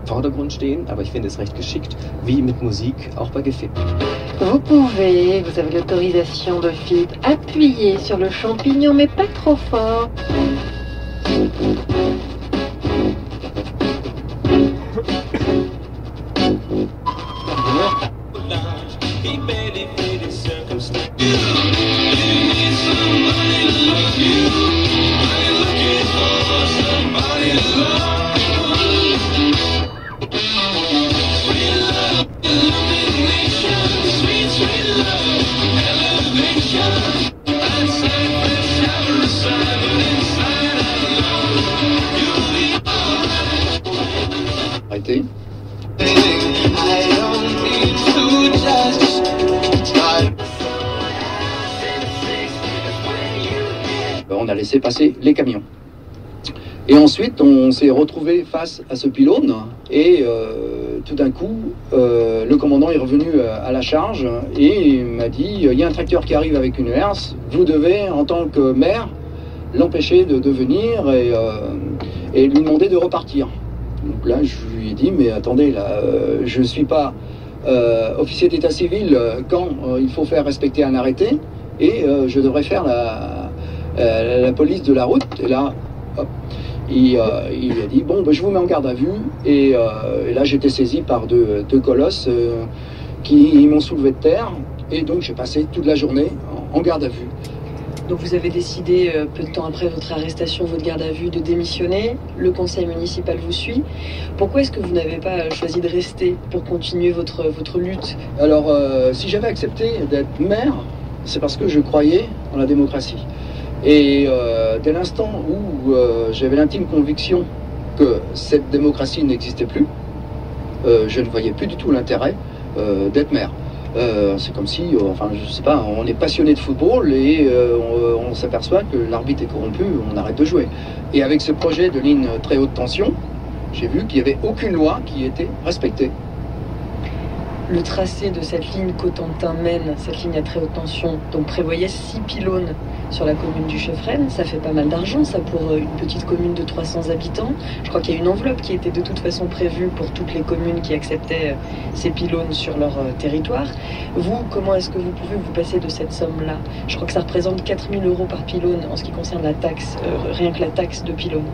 Vordergrund stehen, aber ich finde es recht geschickt, wie mit Musik, auch bei Gefilm. Vous pouvez, vous avez l'autorisation de FIP, appuyer sur le champignon, mais pas trop fort. Arrêtez. On a laissé passer les camions. Et ensuite, on s'est retrouvé face à ce pylône et tout d'un coup, le commandant est revenu à la charge et il m'a dit « Il y a un tracteur qui arrive avec une herse, vous devez, en tant que maire, l'empêcher de venir et lui demander de repartir. » Donc là, je lui ai dit « Mais attendez, là, je ne suis pas officier d'état civil quand il faut faire respecter un arrêté et je devrais faire la police de la route. » Et là, hop, il lui a dit « Bon, ben, je vous mets en garde à vue. » Et là, j'étais saisi par deux colosses qui m'ont soulevé de terre. Et donc, j'ai passé toute la journée en garde à vue. Donc vous avez décidé, peu de temps après votre arrestation, votre garde à vue, de démissionner. Le conseil municipal vous suit. Pourquoi est-ce que vous n'avez pas choisi de rester pour continuer votre lutte? Alors, si j'avais accepté d'être maire, c'est parce que je croyais en la démocratie. Et dès l'instant où j'avais l'intime conviction que cette démocratie n'existait plus, je ne voyais plus du tout l'intérêt d'être maire. C'est comme si, enfin je sais pas, on est passionné de football et on s'aperçoit que l'arbitre est corrompu, on arrête de jouer. Et avec ce projet de ligne très haute tension, j'ai vu qu'il n'y avait aucune loi qui était respectée. Le tracé de cette ligne Cotentin-Maine, cette ligne à très haute tension, donc prévoyait 6 pylônes sur la commune du Cheffren. Ça fait pas mal d'argent, ça, pour une petite commune de 300 habitants. Je crois qu'il y a une enveloppe qui était de toute façon prévue pour toutes les communes qui acceptaient ces pylônes sur leur territoire. Vous, comment est-ce que vous pouvez vous passer de cette somme-là? Je crois que ça représente 4 000 € par pylône en ce qui concerne la taxe, rien que la taxe de pylône.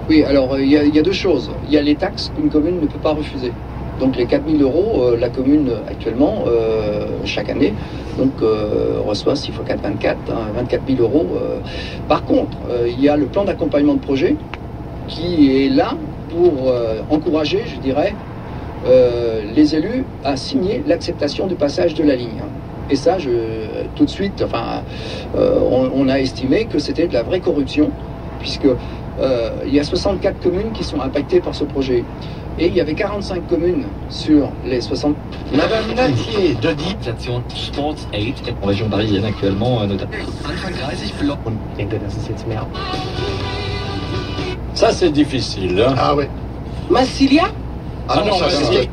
Oui, alors il y a deux choses. Il y a les taxes qu'une commune ne peut pas refuser. Donc les 4 000 €, la commune actuellement, chaque année, donc reçoit 6 x 4, 24, 24 000 €. Par contre, il y a le plan d'accompagnement de projet qui est là pour encourager, je dirais, les élus à signer l'acceptation du passage de la ligne. Et ça, tout de suite, enfin, on a estimé que c'était de la vraie corruption, puisque il y a 64 communes qui sont impactées par ce projet. Et il y avait 45 communes sur les 60. Madame Natier de Die Station Sports 8 en région parisienne actuellement, notamment. Ça, c'est difficile. Hein. Ah ouais. Massilia? Ah non, ça c'est.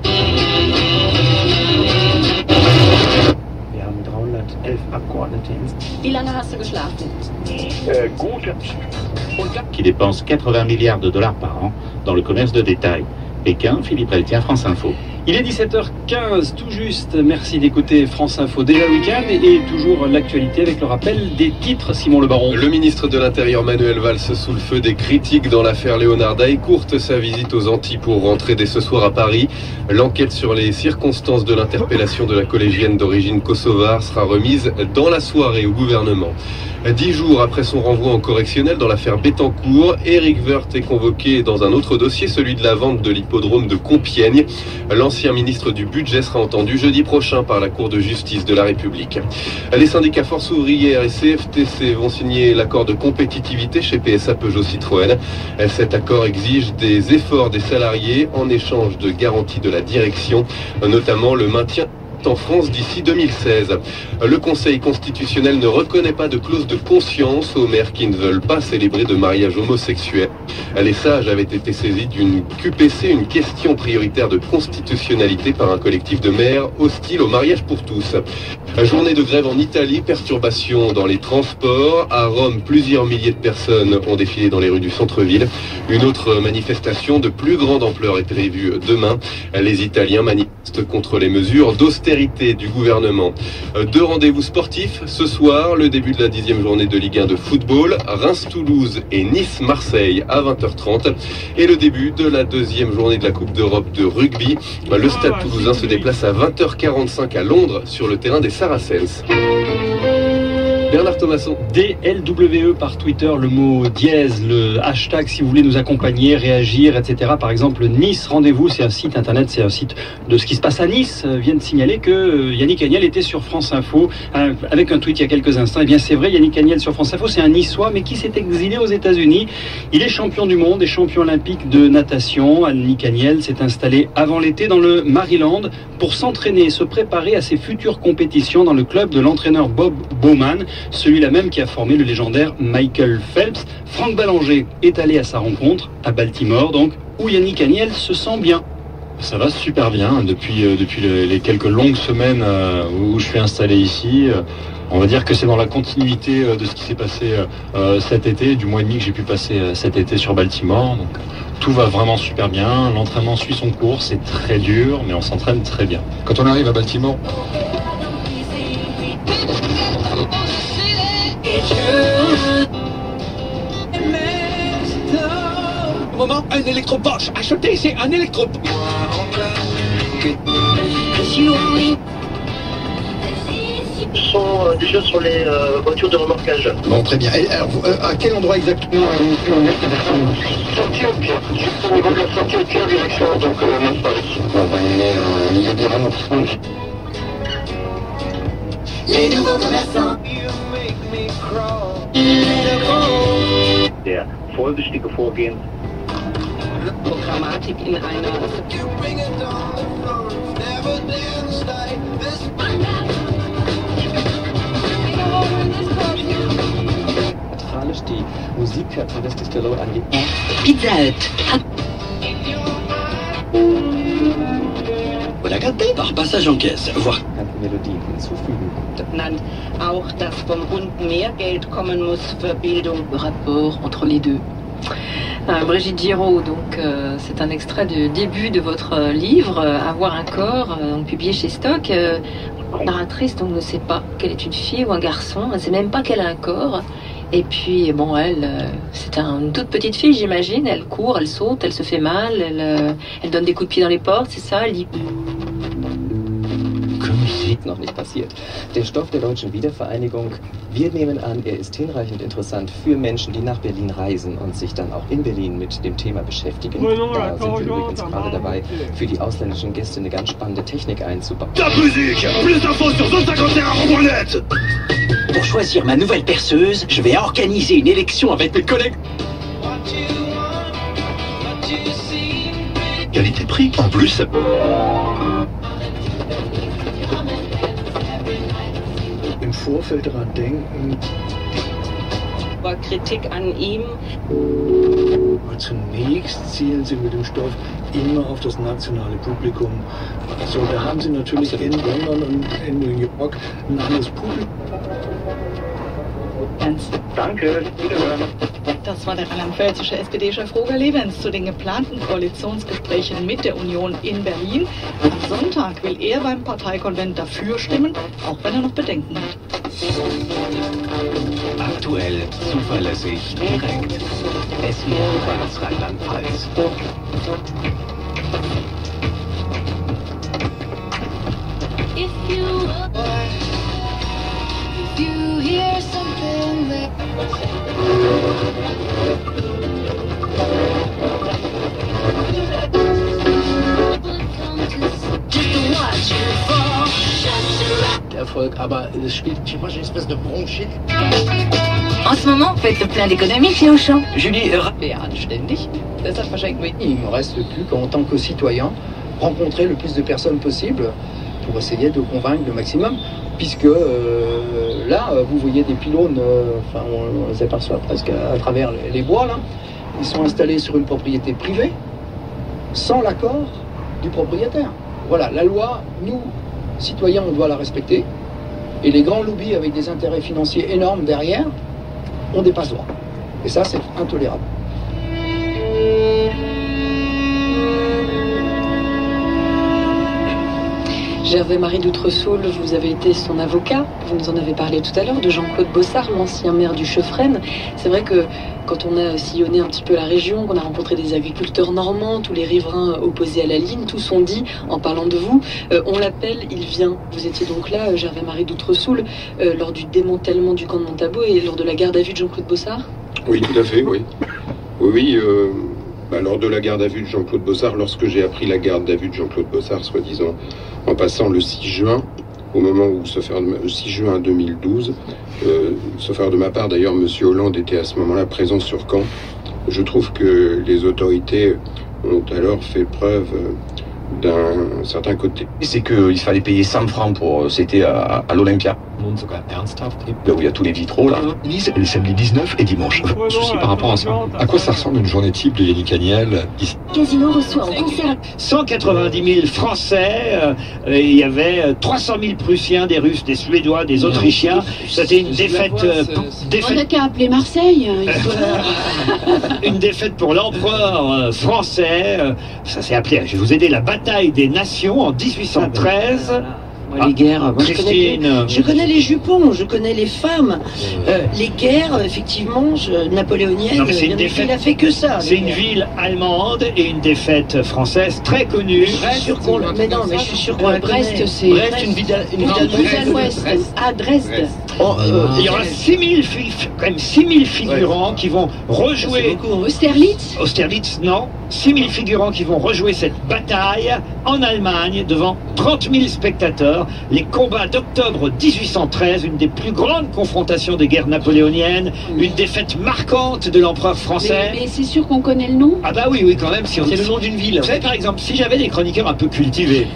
Wie lange hast du geschlafen? Qui dépense 80 milliards de dollars par an dans le commerce de détail. Pékin, Philippe Pelletier, France Info. Il est 17h15 tout juste, merci d'écouter France Info déjà le week-end et toujours l'actualité avec le rappel des titres. Simon Le Baron. Le ministre de l'Intérieur Manuel Valls sous le feu des critiques dans l'affaire Leonarda écourte sa visite aux Antilles pour rentrer dès ce soir à Paris. L'enquête sur les circonstances de l'interpellation de la collégienne d'origine kosovare sera remise dans la soirée au gouvernement. 10 jours après son renvoi en correctionnel dans l'affaire Bettencourt, Éric Woerth est convoqué dans un autre dossier, celui de la vente de l'hippodrome de Compiègne. L'ancien ministre du Budget sera entendu jeudi prochain par la Cour de justice de la République. Les syndicats Force ouvrière et CFTC vont signer l'accord de compétitivité chez PSA Peugeot Citroën. Cet accord exige des efforts des salariés en échange de garanties de la direction, notamment le maintien en France d'ici 2016. Le Conseil constitutionnel ne reconnaît pas de clause de conscience aux maires qui ne veulent pas célébrer de mariage homosexuel. Les sages avaient été saisis d'une QPC, une question prioritaire de constitutionnalité par un collectif de maires hostile au mariage pour tous. Journée de grève en Italie, perturbations dans les transports. À Rome, plusieurs milliers de personnes ont défilé dans les rues du centre-ville. Une autre manifestation de plus grande ampleur est prévue demain. Les Italiens manifestent contre les mesures d'austérité du gouvernement. 2 rendez-vous sportifs ce soir, le début de la 10e journée de Ligue 1 de football, Reims-Toulouse et Nice-Marseille à 20h30 et le début de la 2e journée de la Coupe d'Europe de rugby. Le Stade toulousain se déplace à 20h45 à Londres sur le terrain des Saracens. Bernard Thomasson. DLWE par Twitter, le mot dièse, le hashtag si vous voulez nous accompagner, réagir, etc. Par exemple, Nice Rendez-vous, c'est un site internet, c'est un site de ce qui se passe à Nice, vient de signaler que Yannick Agnel était sur France Info avec un tweet il y a quelques instants. Eh bien c'est vrai, Yannick Agnel sur France Info, c'est un Niçois mais qui s'est exilé aux États-Unis. Il est champion du monde et champion olympique de natation. Yannick Agnel s'est installé avant l'été dans le Maryland pour s'entraîner et se préparer à ses futures compétitions dans le club de l'entraîneur Bob Bowman, celui-là même qui a formé le légendaire Michael Phelps. Franck Ballanger est allé à sa rencontre, à Baltimore donc, où Yannick Agnel se sent bien. Ça va super bien, depuis les quelques longues semaines où je suis installé ici. On va dire que c'est dans la continuité de ce qui s'est passé cet été, du mois et demi que j'ai pu passer cet été sur Baltimore. Donc tout va vraiment super bien, l'entraînement suit son cours, c'est très dur, mais on s'entraîne très bien. Quand on arrive à Baltimore... Au moment, un électro-Bosch. Achetez, c'est un électro... Ce sont déjà sur les voitures de remorquage. Bon, très bien. Et alors, à quel endroit exactement Sortie au pied. Juste au niveau de la sortie au pied en direction, donc même pas ici. Bon, ben, il y a des ralentissements. Les nouveaux commerçants. Der folgerichtige Vorgehen. Programmatik in einer... Theatralisch die Musik von Westerlo angeht. Pizza Hut. Voilà gâté par passage en caisse, voir. Melodien hinzufügen. Nennt auch, dass vom Bund mehr Geld kommen muss für Bildung. Le rapport entre les deux. Brigitte Giraud, donc c'est un extrait du début de votre livre, Avoir un corps, publié chez Stock. La narratrice donc ne sait pas qu'elle est une fille ou un garçon, elle ne sait même pas qu'elle a un corps. Et puis bon, elle, c'est une toute petite fille, j'imagine. Elle court, elle saute, elle se fait mal, elle donne des coups de pied dans les portes, c'est ça. Noch nicht passiert. Der Stoff der deutschen Wiedervereinigung, wir nehmen an, er ist hinreichend interessant für Menschen, die nach Berlin reisen und sich dann auch in Berlin mit dem Thema beschäftigen. Da sind wir übrigens gerade dabei, für die ausländischen Gäste eine ganz spannende Technik einzubauen. Top musique. Plus d'infos sur zone51.net. Pour choisir ma nouvelle perceuse, je vais organiser une élection avec mes collègues. Qualité-prix en plus. Im Vorfeld daran denken. War Kritik an ihm. Zunächst zielen Sie mit dem Stoff immer auf das nationale Publikum. Also da haben Sie natürlich in London und in New York ein anderes Publikum. Danke, wiederhören. Das war der rheinland-pfälzische SPD-Chef Roger Levens zu den geplanten Koalitionsgesprächen mit der Union in Berlin. Am Sonntag will er beim Parteikonvent dafür stimmen, auch wenn er noch Bedenken hat. Aktuell, zuverlässig, direkt. SWR Rheinland-Pfalz. If you hear something that Erfolg, aber es spielt, je sais pas, j'ai une espèce de bronchite. En ce moment, faites le plein d'économie chez Auchan. Julie est anständig, deshalb verschenken wir ihm. Il ne reste plus qu'en tant que citoyen, rencontrer le plus de personnes possible pour essayer de convaincre le maximum. Puisque là, vous voyez des pylônes, enfin on les aperçoit presque à travers les bois là. Ils sont installés sur une propriété privée, sans l'accord du propriétaire. Voilà, la loi, nous, citoyens, on doit la respecter. Et les grands lobbies avec des intérêts financiers énormes derrière, on dépasse droit. Et ça, c'est intolérable. Gervais-Marie d'Outresoul, vous avez été son avocat, vous nous en avez parlé tout à l'heure, de Jean-Claude Bossard, l'ancien maire du Cheufrenne. C'est vrai que quand on a sillonné un petit peu la région, qu'on a rencontré des agriculteurs normands, tous les riverains opposés à la ligne, tous ont dit, en parlant de vous, on l'appelle, il vient. Vous étiez donc là, Gervais-Marie d'Outresoul, lors du démantèlement du camp de Montabaud et lors de la garde à vue de Jean-Claude Bossard? Oui, tout à fait, oui. Oui, lors de la garde à vue de Jean-Claude Bossard, lorsque j'ai appris la garde à vue de Jean-Claude Bossard, soi-disant, en passant le 6 juin, au moment où, le 6 juin 2012, sauf erreur de ma part d'ailleurs, M. Hollande était à ce moment-là présent sur Caen. Je trouve que les autorités ont alors fait preuve d'un certain côté. C'est qu'il fallait payer 100 francs pour... C'était à l'Olympia. Là où il y a tous les vitraux, là. Les samedis 19 et dimanche. Souci par rapport à ça. À quoi ça ressemble une journée type de Yannick Agnel? Casino reçoit en concert 190 000 Français, il y avait 300 000 Prussiens, des Russes, des Suédois, des Autrichiens. C'était une défaite... On n'a qu'à appeler Marseille. Une défaite pour l'empereur français. Ça s'est appelé, je vais vous aider, la bataille des nations en 1813. Les guerres, moi, Christine, je connais les jupons, je connais les femmes. Les guerres, effectivement, napoléoniennes, non, mais c'est une défaite, il a fait que ça. C'est une ville allemande et une défaite française très connue. Mais non, mais je suis sûr qu'on la Brest, c'est... Brest, une ville à l'ouest. À Dresde. Il y aura 6000 figurants qui vont rejouer... Austerlitz. Austerlitz, non. 6000 figurants qui vont rejouer cette bataille en Allemagne devant 30 000 spectateurs. Les combats d'octobre 1813, une des plus grandes confrontations des guerres napoléoniennes, une défaite marquante de l'empereur français. Mais c'est sûr qu'on connaît le nom. Ah bah oui, quand même. Si c'est le nom d'une ville. Vous savez, par exemple, si j'avais des chroniqueurs un peu cultivés,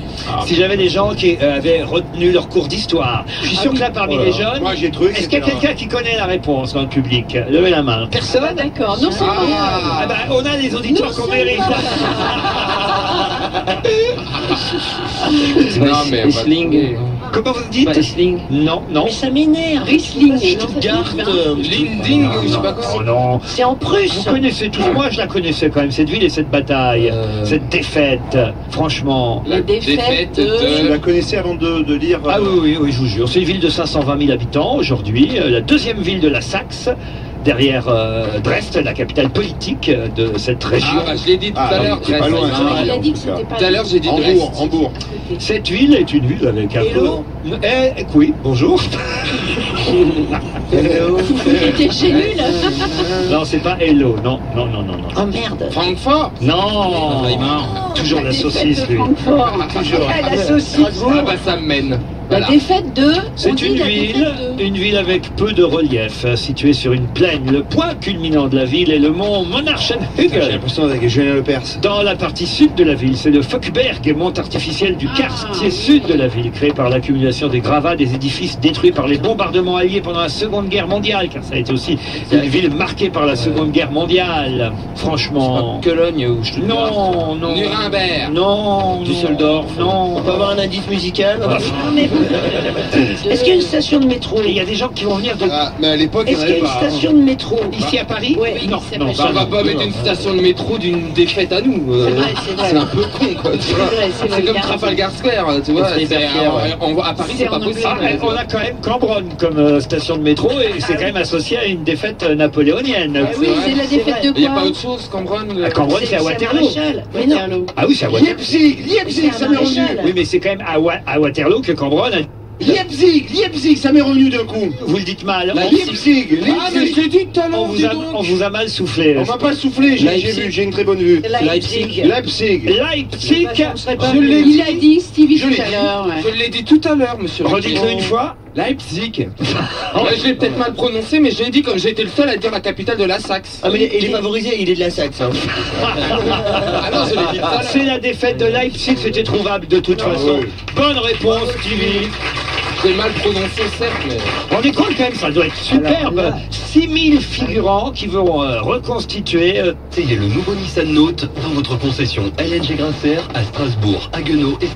si j'avais des gens qui avaient retenu leur cours d'histoire, je suis sûr que là, parmi les jeunes, est-ce qu'il y a quelqu'un qui connaît la réponse dans le public? Levez la main. Personne? Ah, d'accord. Non, c'est pas bah, on a des auditeurs qu'on mérite. Non, mais Riesling. Comment vous dites? Riesling. Non. Mais ça m'énerve. Riesling. Stuttgart, Linding, je sais pas quoi. Non. C'est en Prusse. Vous connaissez tous. Moi, je la connaissais quand même, cette ville et cette bataille. Cette défaite. Franchement. La défaite de... Je la connaissais avant de lire... Ah oui, je vous jure. C'est une ville de 520 000 habitants aujourd'hui. La deuxième ville de la Saxe. Derrière Dresde, la capitale politique de cette région. Je l'ai dit tout à l'heure. Il a dit que c'était pas... Tout à l'heure, j'ai dit Hambourg. Cette ville est une ville avec un peu... oui, bonjour. Hello. T'es chez lui, là? Non, c'est pas hello, non. Oh merde. Francfort? Non. Toujours la saucisse, lui. Toujours. La saucisse. Ah bah ça me mène. La défaite de... C'est une ville avec peu de relief, située sur une plaine. Le point culminant de la ville est le mont Monarchenhügel. J'ai l'impression avec Julien Lepers. Dans la partie sud de la ville, c'est le Föckberg, mont artificiel du quartier sud de la ville, créé par l'accumulation des gravats des édifices détruits par les bombardements alliés pendant la Seconde Guerre mondiale, car ça a été aussi une ville marquée par la Seconde Guerre mondiale. Franchement... Cologne ou Stuttgart? Non. Nuremberg? Non. Düsseldorf? Non. On peut avoir un indice musical? Mais Est-ce qu'il y a une station de métro? Il y a des gens qui vont venir de... mais à l'époque, il Est-ce n'y en qu'il y avait a une pas. hein. station de métro? Ici à Paris? Ouais. Non, non, On va pas mettre une station de métro d'une défaite à nous. C'est vrai, c'est vrai. C'est un peu con, quoi. Tu vois. vrai, c'est vrai, C'est comme il y a Trafalgar Square, tu vois. C'est hyper fier, ouais. À Paris, c'est pas possible. Ah, on a quand même Cambronne comme station de métro et c'est quand même associé à une défaite napoléonienne. Ah oui, c'est la défaite de Il n'y a quoi? pas autre chose, Cambronne. À Cambronne, c'est à Waterloo. Maréchal. Mais non. Ah oui, c'est à Waterloo. Leipzig, ça m'est revenu. Oui, mais c'est quand même à Waterloo que Cambronne a... Leipzig, ça m'est revenu d'un coup. Vous le dites mal. Leipzig. Ah, mais je l'ai dit tout à l'heure, dis donc. On vous a mal soufflé. On m'a pas soufflé, j'ai vu, j'ai une très bonne vue. Leipzig. Leipzig. Je l'ai Il a dit Stevie tout à l'heure. Je l'ai dit tout à l'heure, monsieur. Redites-le une fois. Leipzig. Ouais, je l'ai peut-être mal prononcé, mais je l'ai dit comme j'ai été le seul à dire la capitale de la Saxe. Ah, mais il est favorisé, il est de la Saxe. Hein. Ah non, je l'ai dit tout à l'heure. C'est la défaite de Leipzig, c'était trouvable de toute façon. Bonne réponse, Stevie. J'ai mal prononcé, certes, mais... On est compte quand même, ça doit être superbe. 6000 figurants qui vont reconstituer. Essayez le nouveau Nissan Note dans votre concession LNG Grasser à Strasbourg, Haguenau et...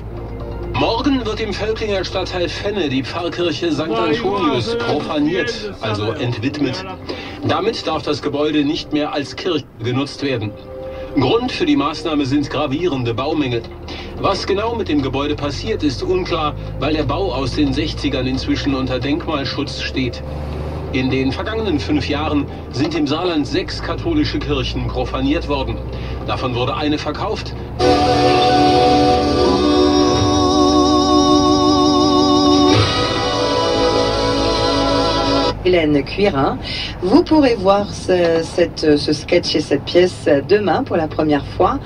Morgen wird im Völklinger Stadtteil Fenne die Pfarrkirche St. Antonius profaniert, also entwidmet. Damit darf das Gebäude nicht mehr als Kirche genutzt werden. Grund für die Maßnahme sind gravierende Baumängel. Was genau mit dem Gebäude passiert, ist unklar, weil der Bau aus den 60ern inzwischen unter Denkmalschutz steht. In den vergangenen 5 Jahren sind im Saarland 6 katholische Kirchen profaniert worden. Davon wurde eine verkauft. Hélène Cuirin. Vous pourrez voir ce sketch et cette pièce demain pour la première fois.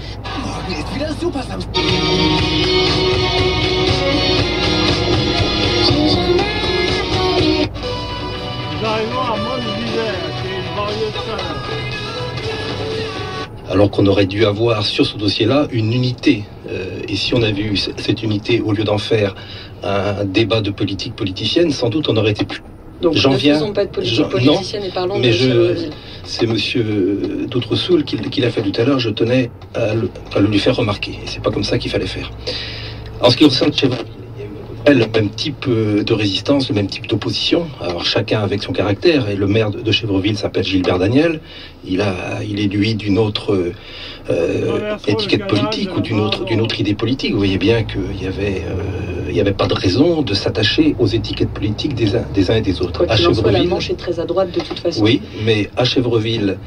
Alors qu'on aurait dû avoir sur ce dossier-là une unité. Et si on avait eu cette unité, au lieu d'en faire un débat de politique politicienne, sans doute on aurait été plus... Donc ne faisons pas de politique politicienne et parlons de Chèvreville. C'est monsieur Doutresoul qui l'a fait tout à l'heure, je tenais à le lui faire remarquer. Et c'est pas comme ça qu'il fallait faire. En ce qui concerne Chèvreville, il y a eu le même type de résistance, le même type d'opposition. Alors chacun avec son caractère. Et le maire de Chèvreville s'appelle Gilbert Daniel. Il est lui d'une autre étiquette politique ou d'une autre idée politique. Vous voyez bien qu'il y avait pas de raison de s'attacher aux étiquettes politiques des uns et des autres. Quoi qu'il en soit, la Manche est très à droite de toute façon. Oui, mais à Chèvreville,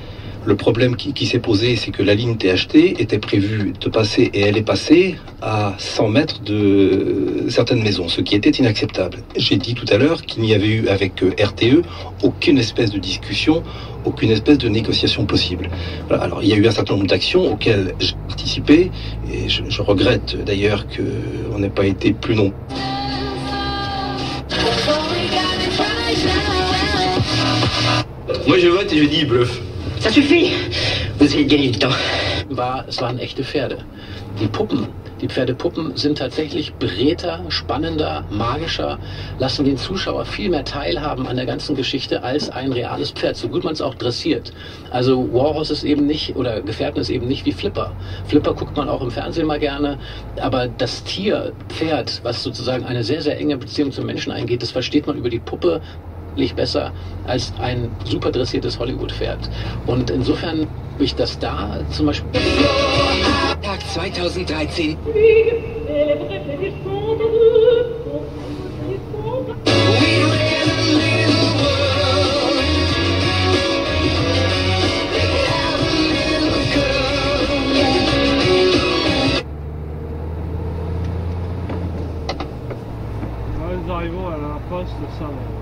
le problème qui s'est posé, c'est que la ligne THT était prévue de passer, et elle est passée à 100 mètres de certaines maisons, ce qui était inacceptable. J'ai dit tout à l'heure qu'il n'y avait eu avec RTE aucune espèce de discussion, aucune espèce de négociation possible. Voilà. Alors il y a eu un certain nombre d'actions auxquelles j'ai participé, et je regrette d'ailleurs qu'on n'ait pas été plus nombreux. Moi je vote et je dis il bluffe. Ça suffit. Vous avez gagné du temps. Es waren echte Pferde. Die Pferdepuppen sind tatsächlich beredter, spannender, magischer, lassen den Zuschauer viel mehr teilhaben an der ganzen Geschichte als ein reales Pferd, so gut man es auch dressiert. Also Warhorse ist eben nicht, oder Gefährten ist eben nicht wie Flipper. Flipper guckt man auch im Fernsehen mal gerne, aber das Tier, Pferd, was sozusagen eine sehr, sehr enge Beziehung zum Menschen eingeht, das versteht man über die Puppe besser als ein super dressiertes Hollywood-Pferd. Und insofern habe ich das da zum Beispiel... Tag 2013. Nous arrivons à la poste de Saint-Laurent.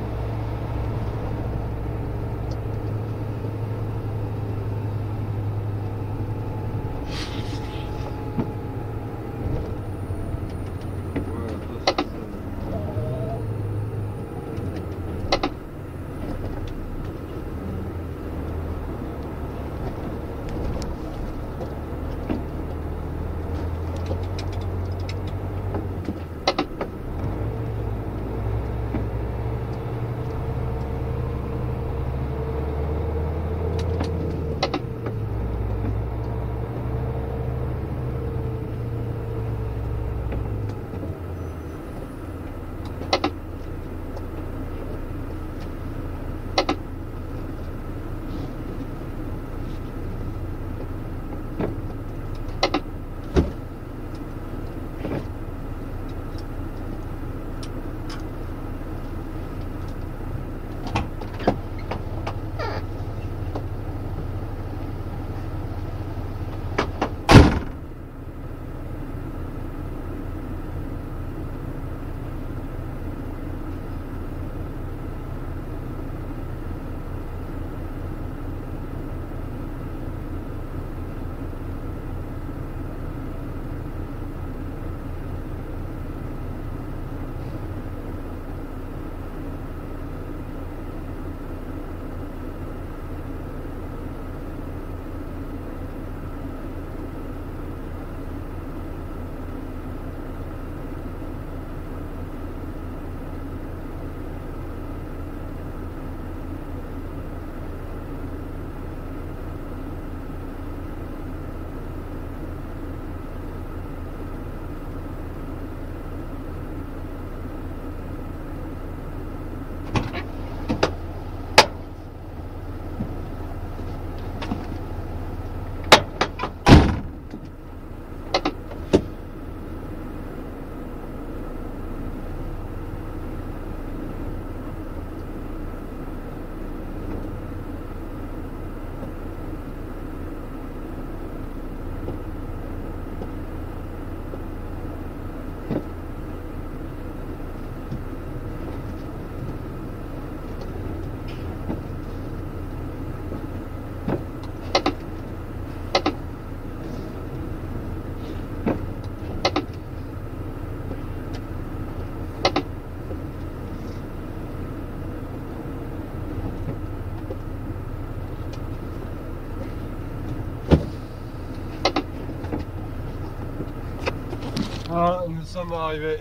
Ah, nous sommes arrivés.